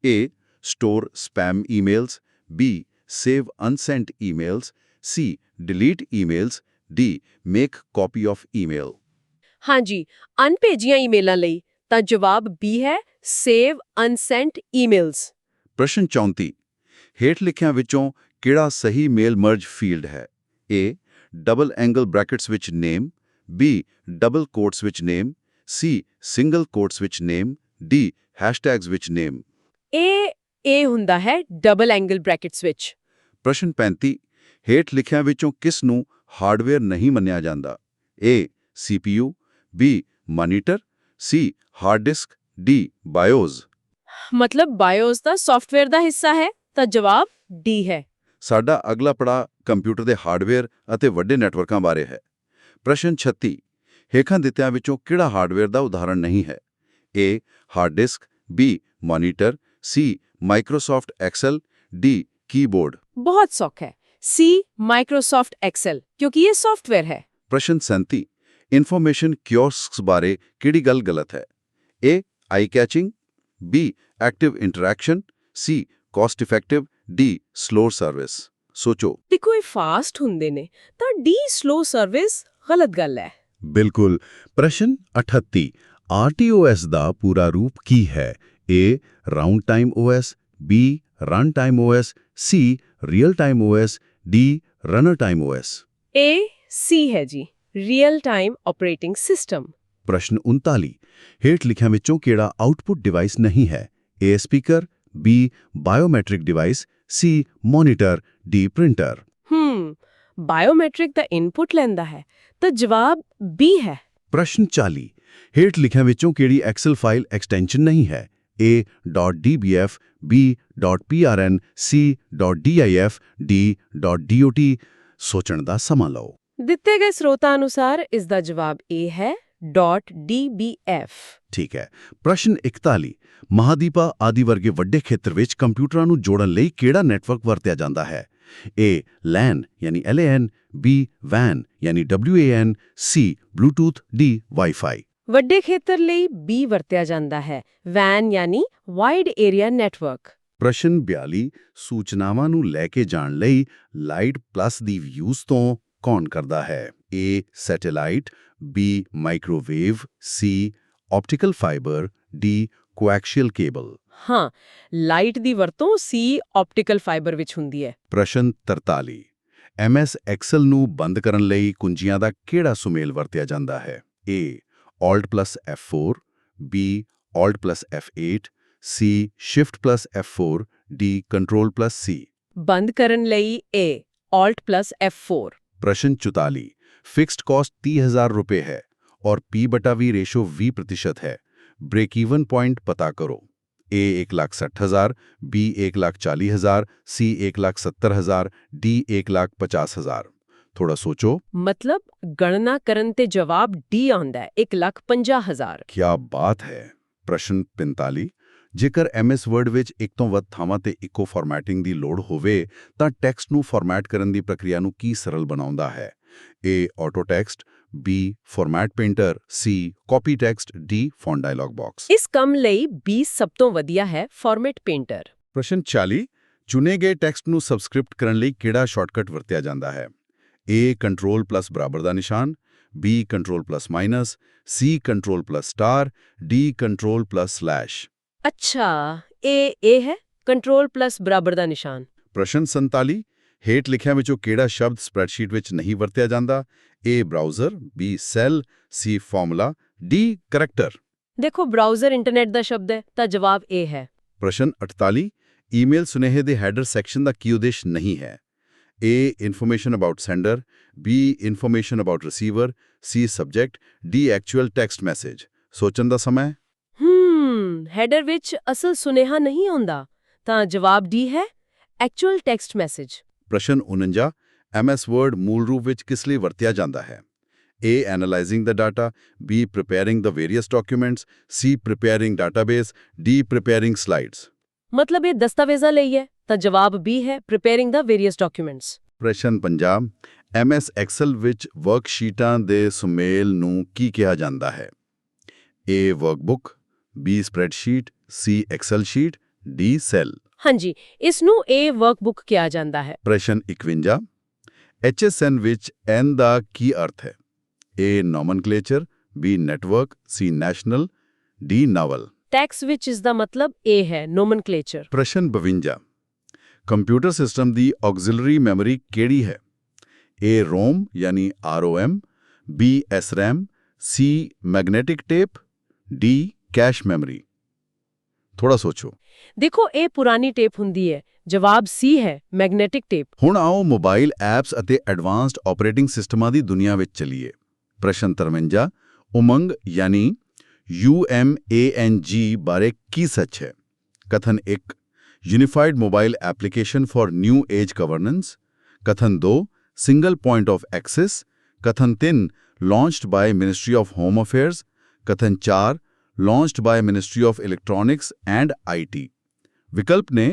A store spam emails, B save unsent emails, C delete emails, D make copy of email. ਹਾਂਜੀ, ਅਨਭੇਜੀਆਂ ਈਮੇਲਾਂ ਲਈ ਤਾਂ ਜਵਾਬ ਬੀ ਹੈ ਸੇਵ ਅਨਸੈਂਟ ਈਮੇਲਸ। ਪ੍ਰਸ਼ਨ 34 ਹੇਠ ਲਿਖਿਆਂ ਵਿੱਚੋਂ ਕਿਹੜਾ ਸਹੀ ਮੇਲ ਮਰਜ ਫੀਲਡ ਹੈ? ਏ ਡਬਲ ਐਂਗਲ ਬ੍ਰੈਕਟਸ ਵਿੱਚ ਨੇਮ, ਬੀ ਡਬਲ ਕੋਟਸ ਵਿੱਚ ਨੇਮ, ਸੀ ਸਿੰਗਲ ਕੋਟਸ ਵਿੱਚ ਨੇਮ, ਡੀ ਹੈਸ਼ਟੈਗਸ ਵਿੱਚ ਨੇਮ। ਇਹ ਹੁੰਦਾ ਹੈ ਡਬਲ ਐਂਗਲ ਬ੍ਰੈਕਟਸ ਵਿੱਚ। ਪ੍ਰਸ਼ਨ 35 ਹੇਠ ਲਿਖਿਆਂ ਵਿੱਚੋਂ ਕਿਸ ਨੂੰ ਹਾਰਡਵੇਅਰ ਨਹੀਂ ਮੰਨਿਆ ਜਾਂਦਾ? ਏ CPU, ਬੀ ਮੋਨੀਟਰ, ਸੀ ਹਾਰਡ ਡਿਸਕ, ਡੀ ਬਾਇਓਸ। ਮਤਲਬ ਬਾਇਓਸ ਦਾ ਸੌਫਟਵੇਅਰ ਦਾ ਹਿੱਸਾ ਹੈ, ਤਾਂ ਜਵਾਬ ਡੀ ਹੈ। ਸਾਡਾ ਅਗਲਾ ਪੜਾਅ ਕੰਪਿਊਟਰ ਦੇ ਹਾਰਡਵੇਅਰ ਅਤੇ ਵੱਡੇ ਨੈਟਵਰਕਾਂ ਬਾਰੇ ਹੈ। ਪ੍ਰਸ਼ਨ 36 ਹੇਠਾਂ ਦਿੱਤਿਆਂ ਵਿੱਚੋਂ ਕਿਹੜਾ ਹਾਰਡਵੇਅਰ ਦਾ ਉਦਾਹਰਣ ਨਹੀਂ ਹੈ? ਏ ਹਾਰਡ ਡਿਸਕ, ਬੀ ਮੋਨੀਟਰ, ਸੀ ਮਾਈਕਰੋਸਾਫਟ ਐਕਸਲ, ਡੀ ਕੀਬੋਰਡ। ਬਹੁਤ ਸੌਖਾ ਹੈ, ਸੀ ਮਾਈਕਰੋਸਾਫਟ ਐਕਸਲ, ਕਿਉਂਕਿ ਇਹ ਸੌਫਟਵੇਅਰ ਹੈ। ਪ੍ਰਸ਼ਨ 37 ਇਨਫੋਰਮੇਸ਼ਨ ਕਿਓਸਕਸ ਬਾਰੇ ਕਿਹੜੀ ਗੱਲ ਗਲਤ ਹੈ? A eye catching, B active interaction, C cost effective, D slow service. ਸੋਚੋ। ਦੇਖੋ ਇਹ ਫਾਸਟ ਹੁੰਦੇ ਨੇ, ਤਾਂ ਡੀ ਸਲੋ ਸਰਵਿਸ ਗਲਤ ਗੱਲ ਹੈ। ਬਿਲਕੁਲ। ਪ੍ਰਸ਼ਨ 38 RTOS ਦਾ ਪੂਰਾ ਰੂਪ ਕੀ ਹੈ? A round time OS, B run time OS, C real time OS, D runner time OS। ਏ ਸੀ ਹੈ ਜੀ, ਰੀਅਲ ਟਾਈਮ ਆਪਰੇਟਿੰਗ ਸਿਸਟਮ। ਪ੍ਰਸ਼ਨ 39 ਹੇਠ ਲਿਖਿਆਂ ਵਿੱਚੋਂ ਕਿਹੜਾ ਆਉਟਪੁੱਟ ਡਿਵਾਈਸ ਨਹੀਂ ਹੈ? ਏ ਸਪੀਕਰ, ਬੀ ਬਾਇਓਮੈਟ੍ਰਿਕ ਡਿਵਾਈਸ, ਸੀ ਮੋਨੀਟਰ, ਡੀ ਪ੍ਰਿੰਟਰ। ਬਾਇਓਮੈਟ੍ਰਿਕ ਦਾ ਇਨਪੁਟ ਲੈਂਦਾ ਹੈ, ਤਾਂ ਜਵਾਬ ਬੀ ਹੈ। ਪ੍ਰਸ਼ਨ 40 ਹੇਠ ਲਿਖਿਆਂ ਵਿੱਚੋਂ ਕਿਹੜੀ ਐਕਸਲ ਫਾਈਲ ਐਕਸਟੈਂਸ਼ਨ ਨਹੀਂ ਹੈ? ਏ .dbf, ਬੀ .prn, ਸੀ .dif, ਡੀ .dot। ਸੋਚਣ ਦਾ ਸਮਾਂ ਲਓ। ਦਿੱਤੇ ਗਏ ਸਰੋਤਾਂ ਅਨੁਸਾਰ ਇਸ ਦਾ ਜਵਾਬ ਏ ਹੈ .dbf। ਠੀਕ ਹੈ। ਪ੍ਰਸ਼ਨ 41 ਮਹਾਦੀਪਾ ਆਦਿ ਵਰਗੇ ਵੱਡੇ ਖੇਤਰ ਵਿੱਚ ਕੰਪਿਊਟਰਾਂ ਨੂੰ ਜੋੜਨ ਲਈ ਕਿਹੜਾ ਨੈਟਵਰਕ ਵਰਤਿਆ ਜਾਂਦਾ ਹੈ? ਏ LAN ਯਾਨੀ LAN, ਬੀ WAN ਯਾਨੀ WAN, ਸੀ ਬਲੂਟੂਥ, ਡੀ ਵਾਈਫਾਈ। ਵੱਡੇ ਖੇਤਰ ਲਈ ਬੀ ਵਰਤਿਆ ਜਾਂਦਾ ਹੈ, WAN ਯਾਨੀ ਵਾਈਡ ਏਰੀਆ ਨੈਟਵਰਕ। ਪ੍ਰਸ਼ਨ 42 ਸੂਚਨਾਵਾਂ ਨੂੰ ਲੈ ਕੇ ਜਾਣ ਲਈ ਲਾਈਟ ਪਲੱਸ ਦੀ ਯੂਜ਼ ਤੋਂ ਕੌਣ ਕਰਦਾ ਹੈ? ਏ ਸੈਟੇਲਾਈਟ, ਬੀ ਮਾਈਕ੍ਰੋਵੇਵ, ਸੀ ਆਪਟੀਕਲ ਫਾਈਬਰ, ਡੀ ਕੋਐਕਸੀਅਲ ਕੇਬਲ। ਹਾਂ, ਲਾਈਟ ਦੀ ਵਰਤੋਂ ਸੀ ਆਪਟੀਕਲ ਫਾਈਬਰ ਵਿੱਚ ਹੁੰਦੀ ਹੈ। ਪ੍ਰਸ਼ਨ 43 MS ਐਕਸਲ ਨੂੰ ਬੰਦ ਕਰਨ ਲਈ ਕੁੰਜੀਆਂ ਦਾ ਕਿਹੜਾ ਸੁਮੇਲ ਵਰਤਿਆ ਜਾਂਦਾ ਹੈ? ਏ Alt plus F4, B Alt plus F8, C Shift plus F4, D Control plus C। ਬੰਦ ਕਰਨ ਲਈ A Alt plus F4। ਪ੍ਰਸ਼ਨ 44 ਫਿਕਸਡ ਕਾਸਟ 30,000 रुपए है और P/V रेशो 20% है। ब्रेक इवन पॉइंट पता करो। A 1,60,000, B 1,40,000, C 1,70,000, D 1,50,000। ਥੋੜਾ ਸੋਚੋ। ਮਤਲਬ ਗਣਨਾ ਕਰਨ ਤੇ ਜਵਾਬ ਡੀ ਆਉਂਦਾ ਹੈ, 1,50,000। ਕੀ ਬਾਤ ਹੈ। ਪ੍ਰਸ਼ਨ 45 ਜੇਕਰ MS ਵਰਡ ਵਿੱਚ ਇੱਕ ਤੋਂ ਵੱਧ ਥਾਵਾਂ ਤੇ ਇੱਕੋ ਫਾਰਮੈਟਿੰਗ ਦੀ ਲੋੜ ਹੋਵੇ ਤਾਂ ਟੈਕਸਟ ਨੂੰ ਫਾਰਮੈਟ ਕਰਨ ਦੀ ਪ੍ਰਕਿਰਿਆ ਨੂੰ ਕੀ ਸਰਲ ਬਣਾਉਂਦਾ ਹੈ? A auto text, B format painter C copy text D font dialogue box. ਇਸ ਕੰਮ ਲਈ B ਸਭ ਤੋਂ ਵਧੀਆ ਹੈ, ਫਾਰਮੈਟ ਪੇਂਟਰ। ਪ੍ਰਸ਼ਨ 40 ਚੁਣੇ ਗਏ ਟੈਕਸਟ ਨੂੰ ਸਬਸਕ੍ਰਿਪਟ ਕਰਨ ਲਈ ਕਿਹੜਾ ਸ਼ਾਰਟਕਟ ਵਰਤਿਆ ਜਾਂਦਾ ਹੈ? A ਕੰਟਰੋਲ ਪਲੱਸ ਬਰਾਬਰ ਦਾ ਨਿਸ਼ਾਨ B control plus minus C control plus star D control plus slash. ਅੱਛਾ, ਇਹ ਹੈ ਕੰਟਰੋਲ ਪਲੱਸ ਬਰਾਬਰ ਦਾ ਨਿਸ਼ਾਨ। ਪ੍ਰਸ਼ਨ 47 ਹੇਠ ਲਿਖਿਆਂ ਵਿੱਚੋਂ ਕਿਹੜਾ ਸ਼ਬਦ ਸਪਰੈਡਸ਼ੀਟ ਵਿੱਚ ਨਹੀਂ ਵਰਤਿਆ ਜਾਂਦਾ? A browser B cell C formula D character. ਦੇਖੋ, ਬ੍ਰਾਊਜ਼ਰ ਇੰਟਰਨੈਟ ਦਾ ਸ਼ਬਦ ਹੈ, ਤਾਂ ਜਵਾਬ A ਹੈ। ਪ੍ਰਸ਼ਨ 48 ਈਮੇਲ ਸੁਨੇਹੇ ਦੇ ਹੈਡਰ ਸੈਕਸ਼ਨ ਦਾ ਕੀ ਉਦੇਸ਼ ਨਹੀਂ ਹੈ? A information about sander B information about receiver C subject D actual text message. ਸੋਚਣ ਦਾ ਸਮਾਂ ਹੈ। ਹੈਡਰ ਵਿੱਚ ਅਸਲ ਸੁਨੇਹਾ ਨਹੀਂ ਹੁੰਦਾ, ਤਾਂ ਜਵਾਬ D ਹੈ, ਐਕਚੁਅਲ ਟੈਕਸਟ ਮੈਸੇਜ। ਪ੍ਰਸ਼ਨ 49 MS ਵਰਡ ਮੂਲ ਰੂਪ ਵਿੱਚ ਕਿਸ ਲਈ ਵਰਤਿਆ ਜਾਂਦਾ ਹੈ? A analysing the data B preparing the various documents C preparing database D preparing slides. ਮਤਲਬ ਇਹ ਦਸਤਾਵੇਜ਼ਾਂ ਲਈ ਹੈ, ਤਾਂ ਜਵਾਬ B ਹੈ, ਪ੍ਰੀਪੇਅਰਿੰਗ ਦਾ ਵੇਰੀਅਸ ਡਾਕੂਮੈਂਟਸ। ਪ੍ਰਸ਼ਨ 50 MS ਐਕਸਲ ਵਿੱਚ ਵਰਕਸ਼ੀਟਾਂ ਦੇ ਸੁਮੇਲ ਨੂੰ ਕੀ ਕਿਹਾ ਜਾਂਦਾ ਹੈ? A workbook B spreadsheet C Excel sheet D cell. ਹਾਂਜੀ, ਇਸ ਨੂੰ A ਵਰਕਬੁੱਕ ਕਿਹਾ ਜਾਂਦਾ ਹੈ। ਪ੍ਰਸ਼ਨ 51 HSN ਵਿੱਚ N ਦਾ ਕੀ ਅਰਥ ਹੈ? A ਨੋਮਨਕਲੇਚਰ B network C national D novel. Tax ਵਿੱਚ ਇਸ ਦਾ ਮਤਲਬ A ਹੈ, ਨੋਮਨਕਲੇਚਰ। ਪ੍ਰਸ਼ਨ 52 ਕੰਪਿਊਟਰ ਸਿਸਟਮ ਦੀ ਆਕਸਿਲਰੀ ਮੈਮਰੀ ਕਿਹੜੀ ਹੈ? A ROM ਯਾਨੀ ROM B SRAM C magnetic tape D cash memory. ਥੋੜਾ ਸੋਚੋ। ਦੇਖੋ, ਇਹ ਪੁਰਾਣੀ ਟੇਪ ਹੁੰਦੀ ਹੈ, ਜਵਾਬ C ਹੈ, ਮੈਗਨੈਟਿਕ ਟੇਪ। ਹੁਣ ਆਓ ਮੋਬਾਈਲ ਐਪਸ ਅਤੇ ਐਡਵਾਂਸਡ ਆਪਰੇਟਿੰਗ ਸਿਸਟਮਾਂ ਦੀ ਦੁਨੀਆ ਵਿੱਚ ਚੱਲੀਏ। ਪ੍ਰਸ਼ਨ 53 ਉਮੰਗ ਯਾਨੀ UMANG ਬਾਰੇ ਕੀ ਸੱਚ ਹੈ? ਕਥਨ 1 unified mobile application for new age governance ਕਥਨ 2 ਸਿੰਗਲ ਪੁਆਇੰਟ ਆਫ ਐਕਸੈਸ ਕਥਨ 3 launched by Ministry of Home Affairs ਕਥਨ 4 launched by Ministry of Electronics and IT। ਵਿਕਲਪ ਨੇ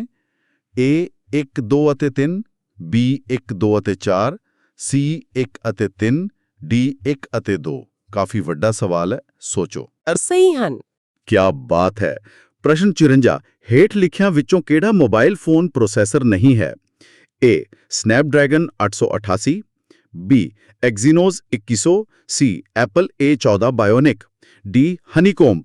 A 1 2 ਅਤੇ 3 B 1 2 ਅਤੇ 4 C 1 ਅਤੇ 3 D 1 ਅਤੇ 2। ਕਾਫੀ ਵੱਡਾ ਸਵਾਲ ਹੈ, ਸੋਚੋ। ਸਹੀ ਹਨ। ਕਿਆ ਬਾਤ ਹੈ। ਪ੍ਰਸ਼ਨ 54 ਹੇਠ ਲਿਖਿਆਂ ਵਿੱਚੋਂ ਕਿਹੜਾ ਮੋਬਾਈਲ ਫੋਨ ਪ੍ਰੋਸੈਸਰ ਨਹੀਂ ਹੈ? A ਸਨੈਪਡ੍ਰੈਗਨ 888 B ਐਕਜ਼ੀਨੋਸ 2100 C Apple A14 ਬਾਇਓਨਿਕ D honeycomb.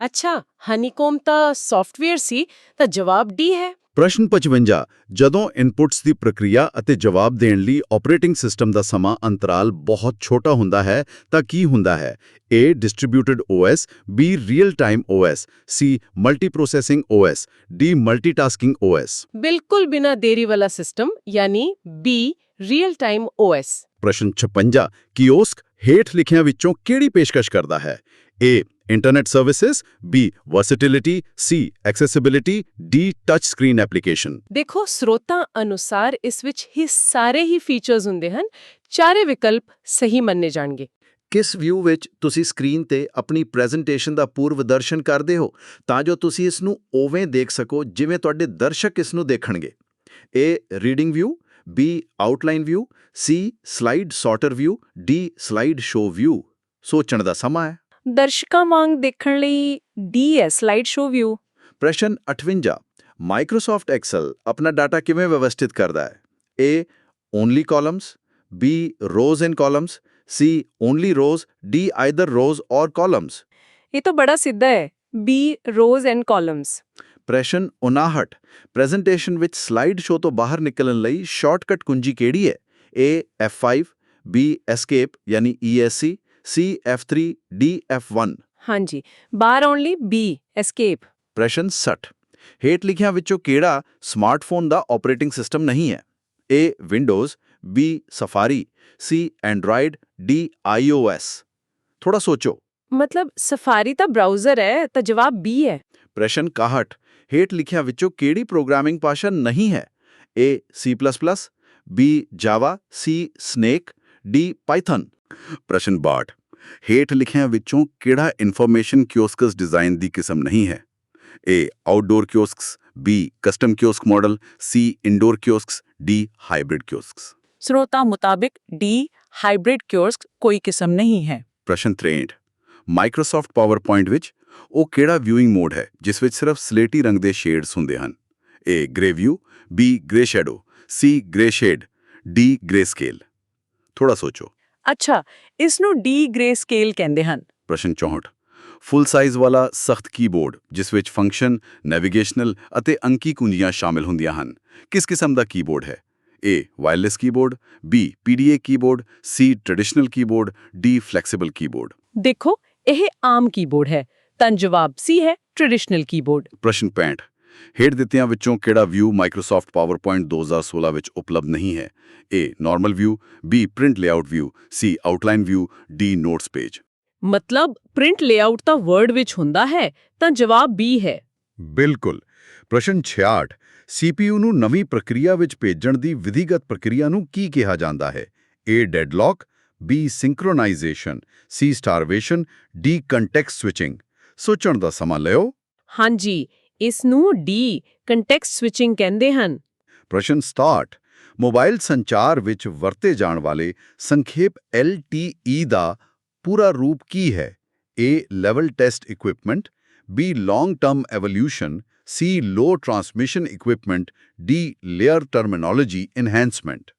ਅੱਛਾ, ਹਨੀਕੋਮ ਤਾਂ ਸੌਫਟਵੇਅਰ ਸੀ, ਤਾਂ ਜਵਾਬ D ਹੈ। ਪ੍ਰਸ਼ਨ 55 ਜਦੋਂ ਇਨਪੁਟਸ ਦੀ ਪ੍ਰਕਿਰਿਆ ਅਤੇ ਜਵਾਬ ਦੇਣ ਲਈ ਆਪਰੇਟਿੰਗ ਸਿਸਟਮ ਦਾ ਸਮਾਂ ਅੰਤਰਾਲ ਬਹੁਤ ਛੋਟਾ ਹੁੰਦਾ ਹੈ ਤਾਂ ਕੀ ਹੁੰਦਾ ਹੈ? A ਡਿਸਟ੍ਰੀਬਿਊਟਿਡ OS B real time OS C ਮਲਟੀਪ੍ਰੋਸੈਸਿੰਗ OS D multitasking OS। ਬਿਲਕੁਲ ਬਿਨਾਂ ਦੇਰੀ ਵਾਲਾ ਸਿਸਟਮ, ਯਾਨੀ B ਰੀਅਲ ਟਾਈਮ OS। ਪ੍ਰਸ਼ਨ 56 ਕੀਓਸਕ ਹੇਠ ਲਿਖਿਆਂ ਵਿੱਚੋਂ ਕਿਹੜੀ ਪੇਸ਼ਕਸ਼ ਕਰਦਾ ਹੈ? A internet services B ਵਰਸੈਟਿਲਿਟੀ C ਐਕਸੈਸਿਬਿਲਿਟੀ D touch screen application. ਦੇਖੋ, ਸਰੋਤਾਂ ਅਨੁਸਾਰ ਇਸ ਵਿੱਚ ਸਾਰੇ ਹੀ ਫੀਚਰਸ ਹੁੰਦੇ ਹਨ। ਚਾਰੇ ਵਿਕਲਪ ਸਹੀ ਮੰਨੇ ਜਾਣਗੇ। ਕਿਸ ਵਿਊ ਵਿੱਚ ਤੁਸੀਂ ਸਕਰੀਨ ਤੇ ਆਪਣੀ ਪ੍ਰੈਜੈਂਟੇਸ਼ਨ ਦਾ ਪੂਰਵ ਦਰਸ਼ਨ ਕਰਦੇ ਹੋ ਤਾਂ ਜੋ ਤੁਸੀਂ ਇਸ ਨੂੰ ਉਵੇਂ ਦੇਖ ਸਕੋ ਜਿਵੇਂ ਤੁਹਾਡੇ ਦਰਸ਼ਕ ਇਸ ਨੂੰ ਦੇਖਣਗੇ? A reading view B outline view C slide sorter view D slide show view. ਸੋਚਣ ਦਾ ਸਮਾਂ ਹੈ। ਦਰਸ਼ਕਾਂ ਵਾਂਗ ਦੇਖਣ ਲਈ D ਹੈ, ਸਲਾਈਡ ਸ਼ੋ ਵਿਊ। ਪ੍ਰਸ਼ਨ 58 ਮਾਈਕਰੋਸਾਫਟ ਐਕਸਲ ਆਪਣਾ ਡਾਟਾ ਕਿਵੇਂ ਵਿਵਸਥਿਤ ਕਰਦਾ ਹੈ? A only columns B rows in columns C only rows D either rows or columns. ਇਹ ਤਾਂ ਬੜਾ ਸਿੱਧਾ ਹੈ, B ਰੋਜ਼ ਐਂਡ ਕਾਲਮਸ। ਪ੍ਰਸ਼ਨ 59 ਪ੍ਰੈਜੈਂਟੇਸ਼ਨ ਵਿੱਚ ਸਲਾਈਡ ਸ਼ੋ ਤੋਂ ਬਾਹਰ ਨਿਕਲਣ ਲਈ ਸ਼ਾਰਟਕਟ ਕੁੰਜੀ ਕਿਹੜੀ ਹੈ? A F5 B ਐਸਕੇਪ ਯਾਨੀ ESC C F3 D F1। ਹਾਂਜੀ, ਬਾਹਰ ਆਉਣ ਲਈ B ਐਸਕੇਪ। ਪ੍ਰਸ਼ਨ 60 ਹੇਠ ਲਿਖਿਆਂ ਵਿੱਚੋਂ ਕਿਹੜਾ ਸਮਾਰਟਫੋਨ ਦਾ ਆਪਰੇਟਿੰਗ ਸਿਸਟਮ ਨਹੀਂ ਹੈ? A windows B safari C Android D iOS। ਥੋੜਾ ਸੋਚੋ। ਮਤਲਬ ਸਫਾਰੀ ਤਾਂ ਬ੍ਰਾਊਜ਼ਰ ਹੈ, ਤਾਂ ਜਵਾਬ B ਹੈ। ਪ੍ਰਸ਼ਨ 61 ਹੇਠ ਲਿਖਿਆਂ ਵਿੱਚੋਂ ਕਿਹੜੀ ਪ੍ਰੋਗਰਾਮਿੰਗ ਭਾਸ਼ਾ ਨਹੀਂ ਹੈ? A C++ B Java C snake D Python. ਪ੍ਰਸ਼ਨ 62 ਹੇਠ ਲਿਖਿਆਂ ਵਿੱਚੋਂ ਕਿਹੜਾ ਇਨਫੋਰਮੇਸ਼ਨ ਕਿਓਸਕਸ ਡਿਜ਼ਾਈਨ ਦੀ ਕਿਸਮ ਨਹੀਂ ਹੈ? A outdoor kiosks B custom kiosk model C indoor kiosks D hybrid kiosks. ਸਰੋਤਾਂ ਮੁਤਾਬਿਕ D ਹਾਈਬ੍ਰਿਡ ਕਿਓਸਕ ਕੋਈ ਕਿਸਮ ਨਹੀਂ ਹੈ। ਪ੍ਰਸ਼ਨ 63 ਮਾਈਕਰੋਸਾਫਟ ਪਾਵਰਪੁਆਇੰਟ ਵਿੱਚ ਉਹ ਕਿਹੜਾ ਵਿਊਇੰਗ ਮੋਡ ਹੈ ਜਿਸ ਵਿੱਚ ਸਿਰਫ ਸਲੇਟੀ ਰੰਗ ਦੇ ਸ਼ੇਡਸ ਹੁੰਦੇ ਹਨ? A grey view, B grey shadow, C grey shade, D grey scale. ਥੋੜਾ ਸੋਚੋ। ਅੱਛਾ, ਇਸ ਨੂੰ ਡੀ ਗ੍ਰੇ ਸਕੇਲ ਕਹਿੰਦੇ ਹਨ। ਪ੍ਰਸ਼ਨ 64 ਫੁੱਲ ਸਾਈਜ਼ ਵਾਲਾ ਸਖਤ ਕੀਬੋਰਡ ਜਿਸ ਵਿੱਚ ਫੰਕਸ਼ਨ, ਨੈਵੀਗੇਸ਼ਨਲ ਅਤੇ ਅੰਕੀ ਕੁੰਜੀਆਂ ਸ਼ਾਮਿਲ ਹੁੰਦੀਆਂ ਹਨ, ਕਿਸ ਕਿਸਮ ਦਾ ਕੀਬੋਰਡ ਹੈ? A wireless keyboard, B PDA keyboard, C traditional keyboard, D flexible keyboard. ਦੇਖੋ, ਇਹ ਆਮ ਕੀਬੋਰਡ ਹੈ, ਤਾਂ ਜਵਾਬ C ਹੈ, ਟ੍ਰੈਡੀਸ਼ਨਲ ਕੀਬੋਰਡ। ਪ੍ਰਸ਼ਨ 65 ਹੇਠ ਦਿੱਤਿਆਂ ਵਿੱਚੋਂ ਕਿਹੜਾ ਵਿਊ ਮਾਈਕਰੋਸਾਫਟ ਪਾਵਰਪੁਆਇੰਟ 2016 ਵਿੱਚ ਉਪਲਬਧ ਨਹੀਂ ਹੈ? A normal view, B print layout view, C outline view, D notes page. ਮਤਲਬ ਪ੍ਰਿੰਟ ਲੇਆਊਟ ਤਾਂ ਵਰਡ ਵਿੱਚ ਹੁੰਦਾ ਹੈ, ਤਾਂ ਜਵਾਬ B ਹੈ। ਬਿਲਕੁਲ। ਪ੍ਰਸ਼ਨ 66 CPU ਨੂੰ ਨਵੀਂ ਪ੍ਰਕਿਰਿਆ ਵਿੱਚ ਭੇਜਣ ਦੀ ਵਿਧੀਗਤ ਪ੍ਰਕਿਰਿਆ ਨੂੰ ਕੀ ਕਿਹਾ ਜਾਂਦਾ ਹੈ? A deadlock, B ਸਿੰਕਰੋਨਾਈਜ਼ੇਸ਼ਨ, C ਸਟਾਰਵੇਸ਼ਨ, D context switching. ਸੋਚਣ ਦਾ ਸਮਾਂ ਲਿਓ। ਹਾਂਜੀ, ਇਸ ਨੂੰ ਡੀ ਕੰਟੈਕਸਟ ਸਵਿਚਿੰਗ ਕਹਿੰਦੇ ਹਨ। ਪ੍ਰਸ਼ਨ 67 ਮੋਬਾਈਲ ਸੰਚਾਰ ਵਿੱਚ ਵਰਤੇ ਜਾਣ ਵਾਲੇ ਸੰਖੇਪ LTE ਦਾ ਪੂਰਾ ਰੂਪ ਕੀ ਹੈ? A level test equipment, B long term evolution, C low transmission equipment, D layer terminology enhancement.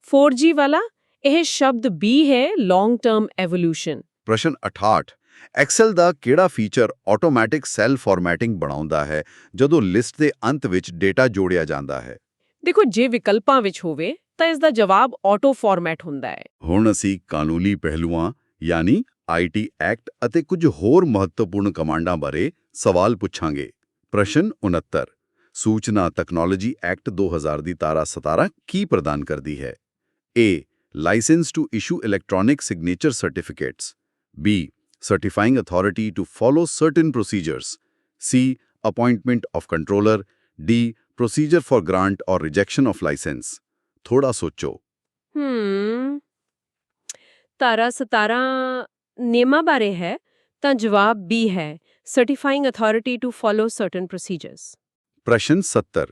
4G ਵਾਲਾ ਇਹ ਸ਼ਬਦ B ਹੈ, ਲੌਂਗ ਟਰਮ ਐਵੋਲਿਊਸ਼ਨ। ਪ੍ਰਸ਼ਨ 68 ਐਕਸਲ ਦਾ ਕਿਹੜਾ ਫੀਚਰ ਆਟੋਮੈਟਿਕ ਸੈੱਲ ਫਾਰਮੈਟਿੰਗ ਬਣਾਉਂਦਾ ਹੈ ਜਦੋਂ ਲਿਸਟ ਦੇ ਅੰਤ ਵਿੱਚ ਡੇਟਾ ਜੋੜਿਆ ਜਾਂਦਾ ਹੈ? ਦੇਖੋ, ਜੇ ਵਿਕਲਪਾਂ ਵਿੱਚ ਹੋਵੇ ਤਾਂ ਇਸ ਦਾ ਜਵਾਬ ਆਟੋ ਫਾਰਮੈਟ ਹੁੰਦਾ ਹੈ। ਹੁਣ ਅਸੀਂ ਕਾਨੂੰਨੀ ਪਹਿਲੂਆਂ ਯਾਨੀ IT ਐਕਟ ਅਤੇ ਕੁਝ ਹੋਰ ਮਹੱਤਵਪੂਰਨ ਕਮਾਂਡਾਂ ਬਾਰੇ ਸਵਾਲ ਪੁੱਛਾਂਗੇ। ਪ੍ਰਸ਼ਨ 69 ਸੂਚਨਾ ਤਕਨਾਲੋਜੀ ਐਕਟ 2000 ਦੀ ਧਾਰਾ 17 ਕੀ ਪ੍ਰਦਾਨ ਕਰਦੀ ਹੈ? A licence to issue electronic signature certificates, B certifying authority to follow certain procedures, C appointment of controller, D procedure for grant or rejection of license। ਥੋੜਾ ਸੋਚੋ। ਧਾਰਾ 17 ਨਿਯਮਾਂ ਬਾਰੇ ਹੈ, ਤਾਂ ਜਵਾਬ B ਹੈ, certifying authority to follow certain procedures। ਪ੍ਰਸ਼ਨ 70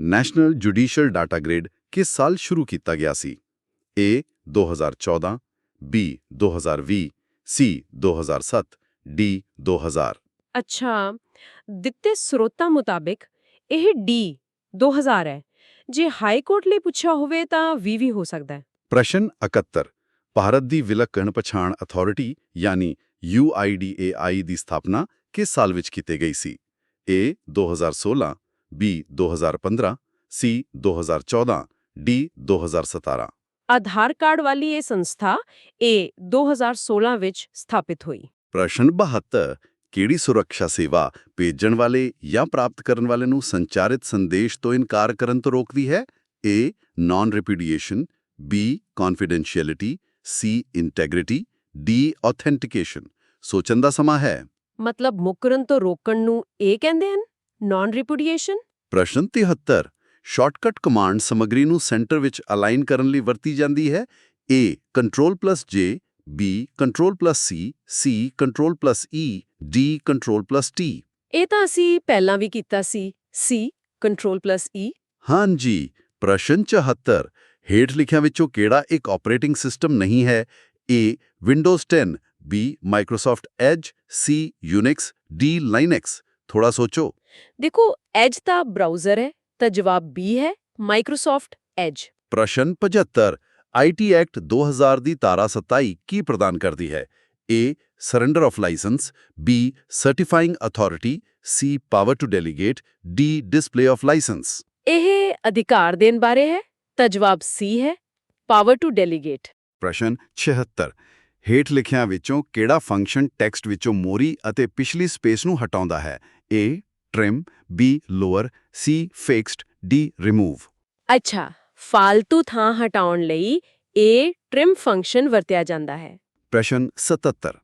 ਨੈਸ਼ਨਲ ਜੁਡੀਸ਼ੀਅਲ ਡਾਟਾ ਗ੍ਰਿਡ ਕਿਸ ਸਾਲ ਸ਼ੁਰੂ ਕੀਤਾ ਗਿਆ ਸੀ? A 2014, B 2020, C 2007, D 2000। ਅੱਛਾ, ਦਿੱਤੇ ਸਰੋਤਾਂ ਮੁਤਾਬਿਕ ਇਹ D 2000 ਹੈ। ਜੇ ਹਾਈ ਕੋਰਟ ਲਈ ਪੁੱਛਿਆ ਹੋਵੇ ਤਾਂ ਵੀ ਹੋ ਸਕਦਾ ਹੈ। ਪ੍ਰਸ਼ਨ 71 ਭਾਰਤ ਦੀ ਵਿਲੱਖਣ ਪਛਾਣ ਅਥਾਰਟੀ ਯਾਨੀ UIDAI ਦੀ ਸਥਾਪਨਾ ਕਿਸ ਸਾਲ ਵਿੱਚ ਕੀਤੀ ਗਈ ਸੀ? A 2016, B 2015, C 2014, D 2017। Aadhaar card ਵਾਲੀ ਇਹ ਸੰਸਥਾ A 2016 ਵਿੱਚ ਸਥਾਪਿਤ ਹੋਈ। ਪ੍ਰਸ਼ਨ 72 ਕਿਹੜੀ ਸੁਰੱਖਿਆ ਸੇਵਾ ਭੇਜਣ ਵਾਲੇ ਜਾਂ ਪ੍ਰਾਪਤ ਕਰਨ ਵਾਲੇ ਨੂੰ ਸੰਚਾਰਿਤ ਸੰਦੇਸ਼ ਤੋਂ ਇਨਕਾਰ ਕਰਨ ਤੋਂ ਰੋਕਦੀ ਹੈ? A non repudiation, B confidentiality, C integrity, D authentication. ਸੋਚਣ ਦਾ ਸਮਾਂ ਹੈ। ਮਤਲਬ ਮੁਕਰਨ ਤੋਂ ਰੋਕਣ ਨੂੰ ਇਹ ਕਹਿੰਦੇ ਹਨ, ਨਾਨ ਰਿਪੀਡੀਏਸ਼ਨ। ਪ੍ਰਸ਼ਨ 73 ਸ਼ਾਰਟਕਟ ਕਮਾਂਡ ਸਮੱਗਰੀ ਨੂੰ ਸੈਂਟਰ ਵਿੱਚ ਅਲਾਈਨ ਕਰਨ ਲਈ ਵਰਤੀ ਜਾਂਦੀ ਹੈ? A Ctrl+J, B Ctrl+C, C Ctrl+E, D Ctrl+T। ਇਹ ਤਾਂ ਅਸੀਂ ਪਹਿਲਾਂ ਵੀ ਕੀਤਾ ਸੀ, C Ctrl+E। ਹਾਂਜੀ। ਪ੍ਰਸ਼ਨ 74 ਹੇਠ ਲਿਖਿਆਂ ਵਿੱਚੋਂ ਕਿਹੜਾ ਇੱਕ ਆਪਰੇਟਿੰਗ ਸਿਸਟਮ ਨਹੀਂ ਹੈ? A Windows 10, B Microsoft Edge, C Unix, D Linux। ਥੋੜਾ ਸੋਚੋ। ਦੇਖੋ, ਐਜ ਤਾਂ ਬਰਾਊਜ਼ਰ ਹੈ, ਤਾਂ ਜਵਾਬ B ਹੈ, ਮਾਈਕਰੋਸਾਫਟ ਐਜ। ਪ੍ਰਸ਼ਨ 75 IT ਐਕਟ 2000 ਦੀ ਧਾਰਾ 27 ਕੀ ਪ੍ਰਦਾਨ ਕਰਦੀ ਹੈ? A surrender of licence, B certifying authority, C power to delegate, D display of licence. ਇਹ ਅਧਿਕਾਰ ਦੇਣ ਬਾਰੇ ਹੈ, ਤਾਂ ਜਵਾਬ C ਹੈ, ਪਾਵਰ ਟੂ ਡੈਲੀਗੇਟ। ਪ੍ਰਸ਼ਨ 76 ਹੇਠ ਲਿਖਿਆਂ ਵਿੱਚੋਂ ਕਿਹੜਾ ਫੰਕਸ਼ਨ ਟੈਕਸਟ ਵਿੱਚੋਂ ਮੋਰੀ ਅਤੇ ਪਿਛਲੀ ਸਪੇਸ ਨੂੰ ਹਟਾਉਂਦਾ ਹੈ? A trim, B lower, C fixed, D remove। ਅੱਛਾ, ਫਾਲਤੂ ਥਾਂ ਹਟਾਉਣ ਲਈ A trim ਫੰਕਸ਼ਨ ਵਰਤਿਆ ਜਾਂਦਾ ਹੈ। ਪ੍ਰਸ਼ਨ 77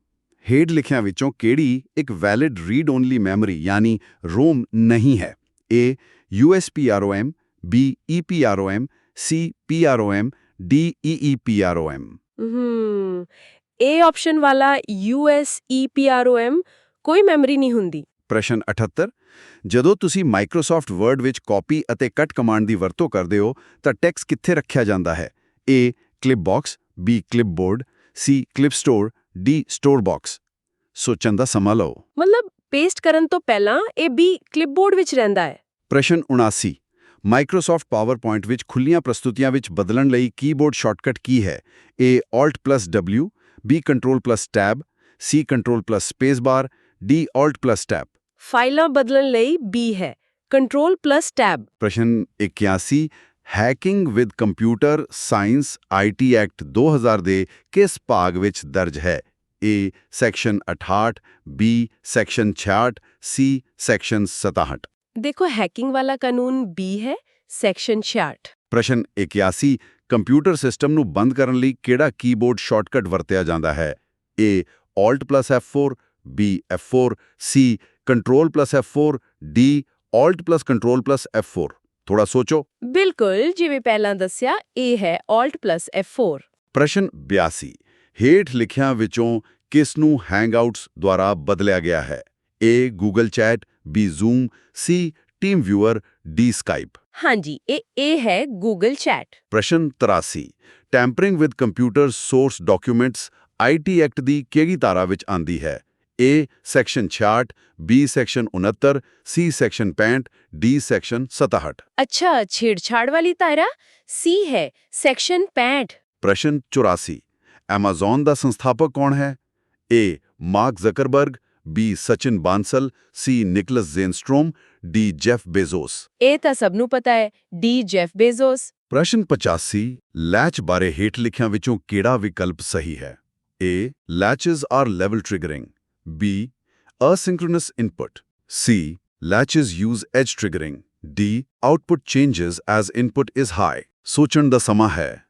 ਹੇਠ ਲਿਖਿਆਂ ਵਿੱਚੋਂ ਕਿਹੜੀ ਇੱਕ ਵੈਲਿਡ ਰੀਡ ਓਨਲੀ ਮੈਮਰੀ ਯਾਨੀ ROM ਨਹੀਂ ਹੈ? A USPROM, B EPROM, C PROM, D EEPROM। ਇਹ ਆਪਸ਼ਨ ਵਾਲਾ USEPROM ਕੋਈ ਮੈਮਰੀ ਨਹੀਂ ਹੁੰਦੀ। ਪ੍ਰਸ਼ਨ 78 ਜਦੋਂ ਤੁਸੀਂ ਮਾਈਕਰੋਸਾਫਟ ਵਰਡ ਵਿੱਚ ਕਾਪੀ ਅਤੇ ਕੱਟ ਕਮਾਂਡ ਦੀ ਵਰਤੋਂ ਕਰਦੇ ਹੋ ਤਾਂ ਟੈਕਸਟ ਕਿੱਥੇ ਰੱਖਿਆ ਜਾਂਦਾ ਹੈ? A clip box, B clipboard C clip store D store box. ਸੋਚਣ ਦਾ ਸਮਾਂ ਲਓ। ਮਤਲਬ ਪੇਸਟ ਕਰਨ ਤੋਂ ਪਹਿਲਾਂ ਇਹ B ਕਲਿਪਬੋਰਡ ਵਿੱਚ ਰਹਿੰਦਾ ਹੈ। ਪ੍ਰਸ਼ਨ 79 ਮਾਈਕਰੋਸਾਫਟ ਪਾਵਰਪੁਆਇੰਟ ਵਿੱਚ ਖੁੱਲੀਆਂ ਪ੍ਰਸਤੁਤੀਆਂ ਵਿੱਚ ਬਦਲਣ ਲਈ ਕੀਬੋਰਡ ਸ਼ਾਰਟਕਟ ਕੀ ਹੈ? A Alt+W B Ctrl+Tab C Ctrl+Spacebar D Alt+Tab। ਫਾਈਲਾਂ ਬਦਲਣ ਲਈ B ਹੈ Ctrl+Tab। ਪ੍ਰਸ਼ਨ 81 hacking with computer science IT act 2000 ਦੇ ਕਿਸ ਭਾਗ ਵਿੱਚ ਦਰਜ ਹੈ? A section 68 B section 66 C section 67। ਦੇਖੋ ਹੈਕਿੰਗ ਵਾਲਾ ਕਾਨੂੰਨ B ਹੈ ਸੈਕਸ਼ਨ 66। ਪ੍ਰਸ਼ਨ 81 ਕੰਪਿਊਟਰ ਸਿਸਟਮ ਨੂੰ ਬੰਦ ਕਰਨ ਲਈ ਕਿਹੜਾ ਕੀਬੋਰਡ ਸ਼ਾਰਟਕਟ ਵਰਤਿਆ ਜਾਂਦਾ ਹੈ? A Alt+F4 B F4 C Ctrl+F4 D Alt+Ctrl+F4। ਥੋੜਾ ਸੋਚੋ। ਬਿਲਕੁਲ ਜਿਵੇਂ ਪਹਿਲਾਂ ਦੱਸਿਆ ਇਹ ਹੈ Alt+F4। ਪ੍ਰਸ਼ਨ 82 ਹੇਠ ਲਿਖਿਆਂ ਵਿੱਚੋਂ ਕਿਸ ਨੂੰ ਹੈਂਗਆਊਟਸ ਦੁਆਰਾ ਬਦਲਿਆ ਗਿਆ ਹੈ? A Google chat B zoom C team viewer D Skype. ਹਾਂਜੀ ਇਹ ਹੈ ਗੂਗਲ ਚੈਟ। ਪ੍ਰਸ਼ਨ 83 tampering with computer source documents IT act ਦੀ ਕਿਹੜੀ ਧਾਰਾ ਵਿੱਚ ਆਂਦੀ ਹੈ? A section 66 B section 69 C section 65 D section 67। ਅੱਛਾ ਛੇੜਛਾੜ ਵਾਲੀ ਧਾਰਾ C ਹੈ ਸੈਕਸ਼ਨ 65। ਪ੍ਰਸ਼ਨ 84 ਐਮਾਜ਼ਨ ਦਾ ਸੰਸਥਾਪਕ ਕੌਣ ਹੈ? A Mark Zuckerberg B Sachin Bansal C Niklas Zennstrom D Jeff Bezos. ਇਹ ਤਾਂ ਸਭ ਨੂੰ ਪਤਾ ਹੈ D ਜੈਫ ਬੇਜ਼ੋਸ। ਪ੍ਰਸ਼ਨ 85 ਲੈਚ ਬਾਰੇ ਹੇਠ ਲਿਖਿਆਂ ਵਿੱਚੋਂ ਕਿਹੜਾ ਵਿਕਲਪ ਸਹੀ ਹੈ? A latches are level triggering B asynchronous input C latches use edge triggering D output changes as input is high। ਸੋਚਣ ਦਾ ਸਮਾਂ ਹੈ।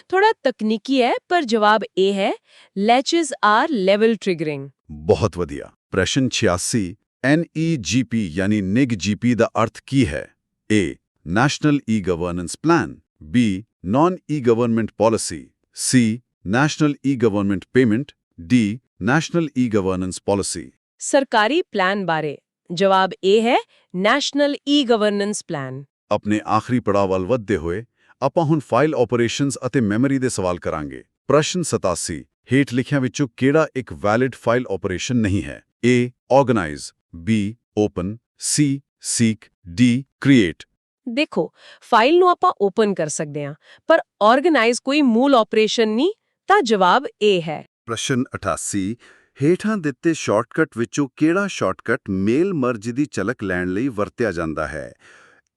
ਥੋੜਾ ਤਕਨੀਕੀ ਹੈ ਪਰ ਜਵਾਬ ਇਹ ਹੈ ਲੈਚਸ ਆਰ ਲੈਵਲ ਟ੍ਰਿਗਰਿੰਗ। ਬਹੁਤ ਵਧੀਆ। ਪ੍ਰਸ਼ਨ 86 NEGP ਯਾਨੀ NIGGP ਦਾ ਅਰਥ ਕੀ ਹੈ? A national e-governance plan B non e-government policy C national e-government payment D national e-governance policy. ਸਰਕਾਰੀ ਪਲਾਨ ਬਾਰੇ ਜਵਾਬ ਇਹ ਹੈ ਨੈਸ਼ਨਲ ਈ-ਗਵਰਨੈਂਸ ਪਲਾਨ। ਆਪਣੇ ਆਖਰੀ ਪੜਾਅ ਵੱਲ ਵਧਦੇ ਹੋਏ ਆਪਾਂ ਹੁਣ ਫਾਈਲ ਆਪਰੇਸ਼ਨਸ ਅਤੇ ਮੈਮਰੀ ਦੇ ਸਵਾਲ ਕਰਾਂਗੇ। ਪ੍ਰਸ਼ਨ 87 ਹੇਠ ਲਿਖਿਆਂ ਵਿੱਚੋਂ ਕਿਹੜਾ ਇੱਕ ਵੈਲਿਡ ਫਾਈਲ ਆਪਰੇਸ਼ਨ ਨਹੀਂ ਹੈ? A organise B open C seek D create. ਦੇਖੋ ਫਾਈਲ ਨੂੰ ਆਪਾਂ ਓਪਨ ਕਰ ਸਕਦੇ ਹਾਂ ਪਰ ਆਰਗੇਨਾਈਜ਼ ਕੋਈ ਮੂਲ ਆਪਰੇਸ਼ਨ ਨਹੀਂ ਤਾਂ ਜਵਾਬ A ਹੈ। ਪ੍ਰਸ਼ਨ 88 ਹੇਠਾਂ ਦਿੱਤੇ ਸ਼ਾਰਟਕਟ ਵਿੱਚੋਂ ਕਿਹੜਾ ਸ਼ਾਰਟਕਟ ਮੇਲ ਮਰਜ ਦੀ ਝਲਕ ਲੈਣ ਲਈ ਵਰਤਿਆ ਜਾਂਦਾ ਹੈ?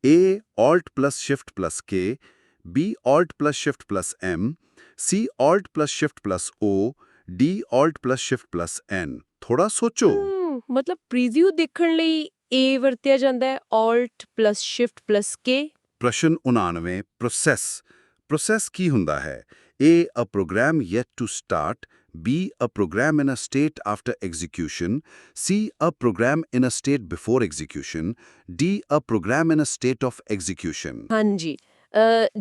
A Alt+Shift+K B Alt+Shift+M C Alt+Shift+O D Alt+Shift+N। ਥੋੜਾ ਸੋਚੋ। ਮਤਲਬ ਪ੍ਰੀਵਿਊ ਦੇਖਣ ਲਈ A ਵਰਤਿਆ ਜਾਂਦਾ ਹੈ Alt+Shift+K। ਪ੍ਰਸ਼ਨ 99 ਪ੍ਰੋਸੈਸ ਕੀ ਹੁੰਦਾ ਹੈ? A a program yet to start B a program in a state after execution C a program in a state before execution D a program in a state of execution। ਹਾਂਜੀ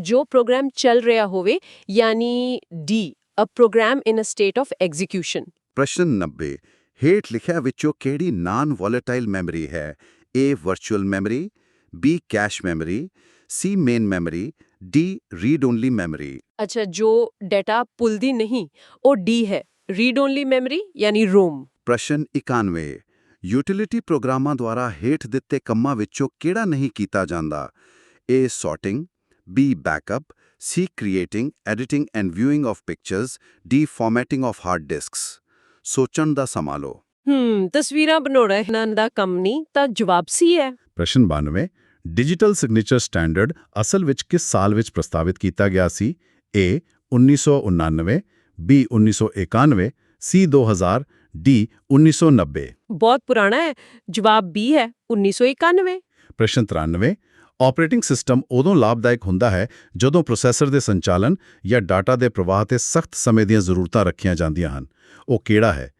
ਜੋ programme ਚੱਲ ਰਿਹਾ ਹੋਵੇ ਯਾਨੀ D a program in a state of execution। ਪ੍ਰਸ਼ਨ 90 ਹੇਠ ਲਿਖਿਆਂ ਵਿੱਚੋਂ ਕਿਹੜੀ ਨਾਨ ਵੋਲੇਟਾਈਲ ਮੈਮਰੀ ਹੈ? A virtual memory B cash memory C main memory D read only memory. ਅੱਛਾ ਜੋ ਡਾਟਾ ਭੁੱਲਦੀ ਨਹੀਂ ਉਹ D ਹੈ ਰੀਡ ਓਨਲੀ ਮੈਮਰੀ ਯਾਨੀ ROM। ਪ੍ਰਸ਼ਨ 91 ਯੂਟਿਲਿਟੀ ਪ੍ਰੋਗਰਾਮਾਂ ਦੁਆਰਾ ਹੇਠ ਦਿੱਤੇ ਕੰਮਾਂ ਵਿੱਚੋਂ ਕਿਹੜਾ ਨਹੀਂ ਕੀਤਾ ਜਾਂਦਾ? A sorting B backup C creating editing and viewing of pictures D formatting of hard disks। ਸੋਚਣ ਦਾ ਸਮਾਂ ਲਓ। ਤਸਵੀਰਾਂ ਬਣਾਉਣਾ ਇਹਨਾਂ ਦਾ ਕੰਮ ਨਹੀਂ ਤਾਂ ਜਵਾਬ C ਹੈ। ਪ੍ਰਸ਼ਨ 92 ਡਿਜੀਟਲ ਸਿਗਨੇਚਰ ਸਟੈਂਡਰਡ ਅਸਲ ਵਿੱਚ ਕਿਸ ਸਾਲ ਵਿੱਚ ਪ੍ਰਸਤਾਵਿਤ ਕੀਤਾ ਗਿਆ ਸੀ? A 1999 B 1991 C 2000 D 1990। ਬਹੁਤ ਪੁਰਾਣਾ ਹੈ ਜਵਾਬ B ਹੈ 1991। ਪ੍ਰਸ਼ਨ 93 ਆਪਰੇਟਿੰਗ ਸਿਸਟਮ ਉਦੋਂ ਲਾਭਦਾਇਕ ਹੁੰਦਾ ਹੈ ਜਦੋਂ ਪ੍ਰੋਸੈਸਰ ਦੇ ਸੰਚਾਲਨ ਜਾਂ ਡਾਟਾ ਦੇ ਪ੍ਰਵਾਹ ਤੇ ਸਖਤ ਸਮੇਂ ਦੀਆਂ ਜ਼ਰੂਰਤਾਂ ਰੱਖੀਆਂ ਜਾਂਦੀਆਂ ਹਨ। ਉਹ ਕਿਹੜਾ ਹੈ?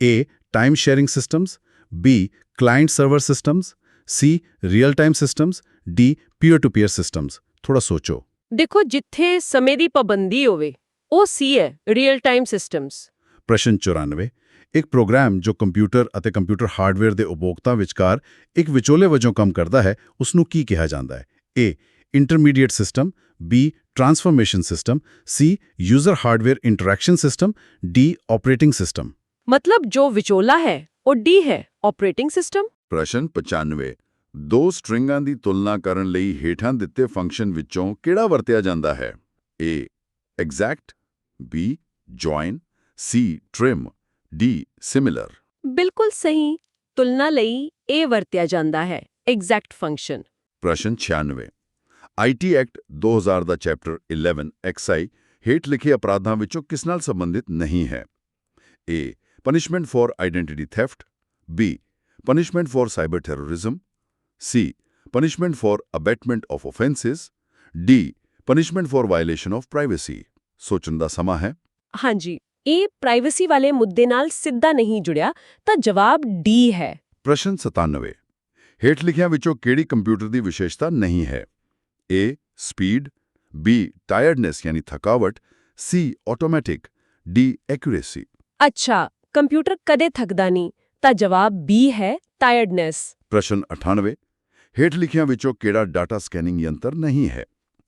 A time sharing systems B client server systems C real time systems D peer to peer systems. ਥੋੜਾ ਸੋਚੋ। ਦੇਖੋ ਜਿੱਥੇ ਸਮੇਂ ਦੀ ਪਾਬੰਦੀ ਹੋਵੇ ਉਹ C ਹੈ ਰੀਅਲ ਟਾਈਮ ਸਿਸਟਮਸ। ਪ੍ਰਸ਼ਨ 94 ਇੱਕ ਪ੍ਰੋਗਰਾਮ ਜੋ ਕੰਪਿਊਟਰ ਅਤੇ ਕੰਪਿਊਟਰ ਹਾਰਡਵੇਅਰ ਦੇ ਉਪਭੋਗਤਾ ਵਿਚਕਾਰ ਇੱਕ ਵਿਚੋਲੇ ਵਜੋਂ ਕੰਮ ਕਰਦਾ ਹੈ ਉਸ ਨੂੰ ਕੀ ਕਿਹਾ ਜਾਂਦਾ ਹੈ? A intermediate system B transformation system, C user hardware interaction system, D operating system. मतलब जो ਵਿਚੋਲਾ ਹੈ ਉਹ D ਹੈ ਆਪਰੇਟਿੰਗ ਸਿਸਟਮ। ਪ੍ਰਸ਼ਨ 95 ਦੋ ਸਟ੍ਰਿੰਗਾਂ ਦੀ ਤੁਲਨਾ ਕਰਨ ਲਈ ਹੇਠਾਂ ਦਿੱਤੇ ਫੰਕਸ਼ਨ ਵਿੱਚੋਂ ਕਿਹੜਾ ਵਰਤਿਆ ਜਾਂਦਾ ਹੈ? A exact, B join, C trim, D similar। ਬਿਲਕੁਲ ਸਹੀ। ਤੁਲਨਾ ਲਈ ਇਹ ਵਰਤਿਆ ਜਾਂਦਾ ਹੈ ਐਗਜ਼ੈਕਟ ਫੰਕਸ਼ਨ। ਪ੍ਰਸ਼ਨ 96 IT act 2000 the chapter 11 XI ਹੇਠ ਲਿਖੇ ਅਪਰਾਧਾਂ ਵਿੱਚੋਂ ਕਿਸ ਨਾਲ ਸੰਬੰਧਿਤ ਨਹੀਂ ਹੈ? A punishment for identity theft, B punishment for cyber terrorism, C punishment for abatement of offenses, D punishment for violation of privacy। ਸੋਚਣ ਦਾ ਸਮਾਂ ਹੈ। ਹਾਂਜੀ, ਇਹ ਪ੍ਰਾਈਵੇਸੀ ਵਾਲੇ ਮੁੱਦੇ ਨਾਲ ਸਿੱਧਾ ਨਹੀਂ ਜੁੜਿਆ ਤਾਂ ਜਵਾਬ D ਹੈ। ਪ੍ਰਸ਼ਨ 97 ਹੇਠ ਲਿਖਿਆਂ ਵਿੱਚੋਂ ਕਿਹੜੀ ਕੰਪਿਊਟਰ ਦੀ ਵਿਸ਼ੇਸ਼ਤਾ ਨਹੀਂ ਹੈ? A ਸਪੀਡ, B ਟਾਇਰਡਨੈਸ ਯਾਨੀ ਥਕਾਵਟ, C ਆਟੋਮੈਟਿਕ, D ਐਕੂਰੇਸੀ। ਅੱਛਾ, ਕੰਪਿਊਟਰ ਕਦੇ ਥੱਕਦਾ ਨਹੀਂ ਤਾਂ ਜਵਾਬ B ਹੈ ਟਾਇਰਡਨੈਸ। ਪ੍ਰਸ਼ਨ 98 ਹੇਠ ਲਿਖਿਆਂ ਵਿੱਚੋਂ ਕਿਹੜਾ ਡਾਟਾ ਸਕੈਨਿੰਗ ਯੰਤਰ ਨਹੀਂ ਹੈ?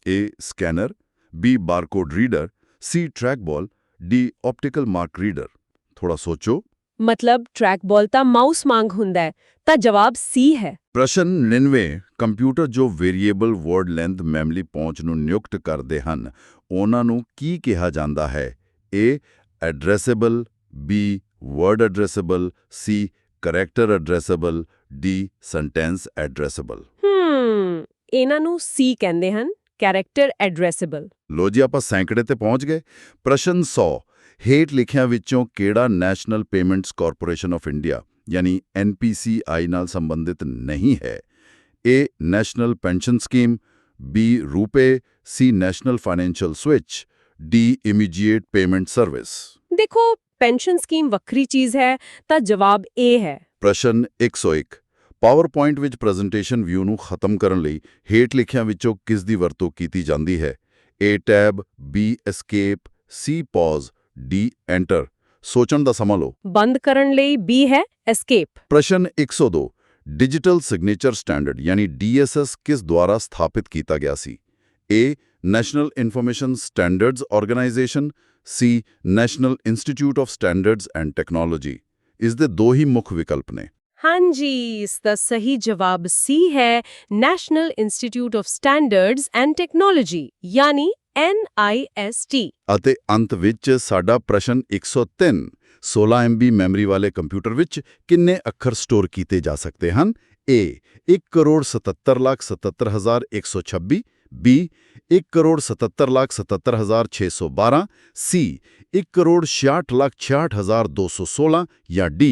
A scanner, B barcode reader, C ਟਰੈਕਬਾਲ, D optical mark reader. ਥੋੜਾ ਸੋਚੋ। ਮਤਲਬ ਟਰੈਕਬਾਲ ਤਾਂ ਮਾਊਸ ਵਾਂਗ ਹੁੰਦਾ ਹੈ ਤਾਂ ਜਵਾਬ C ਹੈ। ਪ੍ਰਸ਼ਨ 99 ਕੰਪਿਊਟਰ ਜੋ ਵੇਰੀਏਬਲ ਵਰਡ ਲੈਂਥ ਮੈਮਰੀ ਪਹੁੰਚ ਨੂੰ ਨਿਯੁਕਤ ਕਰਦੇ ਹਨ ਉਹਨਾਂ ਨੂੰ ਕੀ ਕਿਹਾ ਜਾਂਦਾ ਹੈ? A addressable, B word addressable, C character addressable, D sentence addressable. ਇਹਨਾਂ ਨੂੰ C ਕਹਿੰਦੇ ਹਨ, ਕੈਰੈਕਟਰ ਐਡਰੈਸੇਬਲ। ਲੋ ਜੀ ਆਪਾਂ ਸੈਂਕੜੇ ਤੇ ਪਹੁੰਚ ਗਏ। ਪ੍ਰਸ਼ਨ 100 ਹੇਠ ਲਿਖਿਆਂ ਵਿੱਚੋਂ ਕਿਹੜਾ national payments corporation of India ਯਾਨੀ NPCI ਨਾਲ ਸੰਬੰਧਿਤ ਨਹੀਂ ਹੈ? A national pension scheme, B ਰੂਪੇ, C national financial switch, D immediate payment service. ਦੇਖੋ, ਪੈਨਸ਼ਨ ਸਕੀਮ ਵੱਖਰੀ ਚੀਜ਼ ਹੈ ਤਾਂ ਜਵਾਬ A ਹੈ। ਪ੍ਰਸ਼ਨ 101 ਪਾਵਰਪੁਆਇੰਟ ਵਿੱਚ ਪ੍ਰੈਜ਼ੈਂਟੇਸ਼ਨ ਵਿਊ ਨੂੰ ਖਤਮ ਕਰਨ ਲਈ ਹੇਠ ਲਿਖਿਆਂ ਵਿੱਚੋਂ ਕਿਸ ਦੀ ਵਰਤੋਂ ਕੀਤੀ ਜਾਂਦੀ ਹੈ? A tab, B escape, C pause, D enter. ਸੋਚਣ ਦਾ ਸਮਾਂ ਲਓ। ਬੰਦ ਕਰਨ ਲਈ B ਹੈ ਐਸਕੇਪ। ਪ੍ਰਸ਼ਨ 102 ਡਿਜੀਟਲ ਸਿਗਨੇਚਰ ਸਟੈਂਡਰਡ ਯਾਨੀ DSS ਕਿਸ ਦੁਆਰਾ ਸਥਾਪਿਤ ਕੀਤਾ ਗਿਆ ਸੀ? A national information standards organisation, C national institute of standards and technology. ਇਸ ਦੇ ਦੋ ਹੀ ਮੁੱਖ ਵਿਕਲਪ ਨੇ। ਹਾਂਜੀ, ਇਸ ਦਾ ਸਹੀ ਜਵਾਬ C ਹੈ national institute of standards and technology ਯਾਨੀ NIST। ਅਤੇ ਅੰਤ ਵਿੱਚ ਸਾਡਾ ਪ੍ਰਸ਼ਨ 103 16 MB ਮੈਮਰੀ ਵਾਲੇ ਕੰਪਿਊਟਰ ਵਿੱਚ ਕਿੰਨੇ ਅੱਖਰ ਸਟੋਰ ਕੀਤੇ ਜਾ ਸਕਦੇ ਹਨ? A 1,77,77,126, B 1,77,77,612, C 1,66,66,216 ਜਾਂ D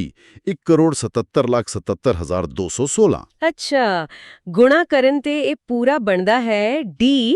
1,77,77,216। ਅੱਛਾ, ਗੁਣਾ ਕਰਨ ਤੇ ਇਹ ਪੂਰਾ ਬਣਦਾ ਹੈ D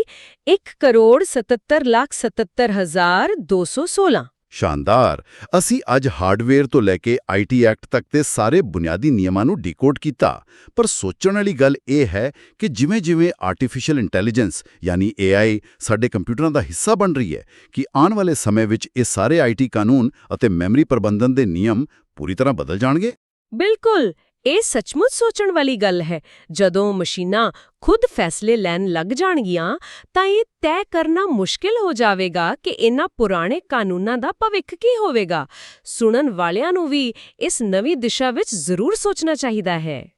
1,77,77,216। ਸ਼ਾਨਦਾਰ। ਅਸੀਂ ਅੱਜ ਹਾਰਡਵੇਅਰ ਤੋਂ ਲੈ ਕੇ IT ਐਕਟ ਤੱਕ ਦੇ ਸਾਰੇ ਬੁਨਿਆਦੀ ਨਿਯਮਾਂ ਨੂੰ ਡੀਕੋਡ ਕੀਤਾ। ਪਰ ਸੋਚਣ ਵਾਲੀ ਗੱਲ ਇਹ ਹੈ ਕਿ ਜਿਵੇਂ-ਜਿਵੇਂ ਆਰਟੀਫੀਸ਼ੀਅਲ ਇੰਟੈਲੀਜੈਂਸ ਯਾਨੀ AI ਸਾਡੇ ਕੰਪਿਊਟਰਾਂ ਦਾ ਹਿੱਸਾ ਬਣ ਰਹੀ ਹੈ ਕਿ ਆਉਣ ਵਾਲੇ ਸਮੇਂ ਵਿੱਚ ਇਹ ਸਾਰੇ IT ਕਾਨੂੰਨ ਅਤੇ ਮੈਮਰੀ ਪ੍ਰਬੰਧਨ ਦੇ ਨਿਯਮ ਪੂਰੀ ਤਰ੍ਹਾਂ ਬਦਲ ਜਾਣਗੇ। ਬਿਲਕੁਲ, ਇਹ ਸੱਚਮੁੱਚ ਸੋਚਣ ਵਾਲੀ ਗੱਲ ਹੈ। ਜਦੋਂ ਮਸ਼ੀਨਾਂ ਖੁਦ ਫੈਸਲੇ ਲੈਣ ਲੱਗ ਜਾਣਗੀਆਂ ਤਾਂ ਇਹ ਤੈਅ ਕਰਨਾ ਮੁਸ਼ਕਿਲ ਹੋ ਜਾਵੇਗਾ ਕਿ ਇਹਨਾਂ ਪੁਰਾਣੇ ਕਾਨੂੰਨਾਂ ਦਾ ਭਵਿੱਖ ਕੀ ਹੋਵੇਗਾ। ਸੁਣਨ ਵਾਲਿਆਂ ਨੂੰ ਵੀ ਇਸ ਨਵੀਂ ਦਿਸ਼ਾ ਵਿੱਚ ਜ਼ਰੂਰ ਸੋਚਣਾ ਚਾਹੀਦਾ ਹੈ।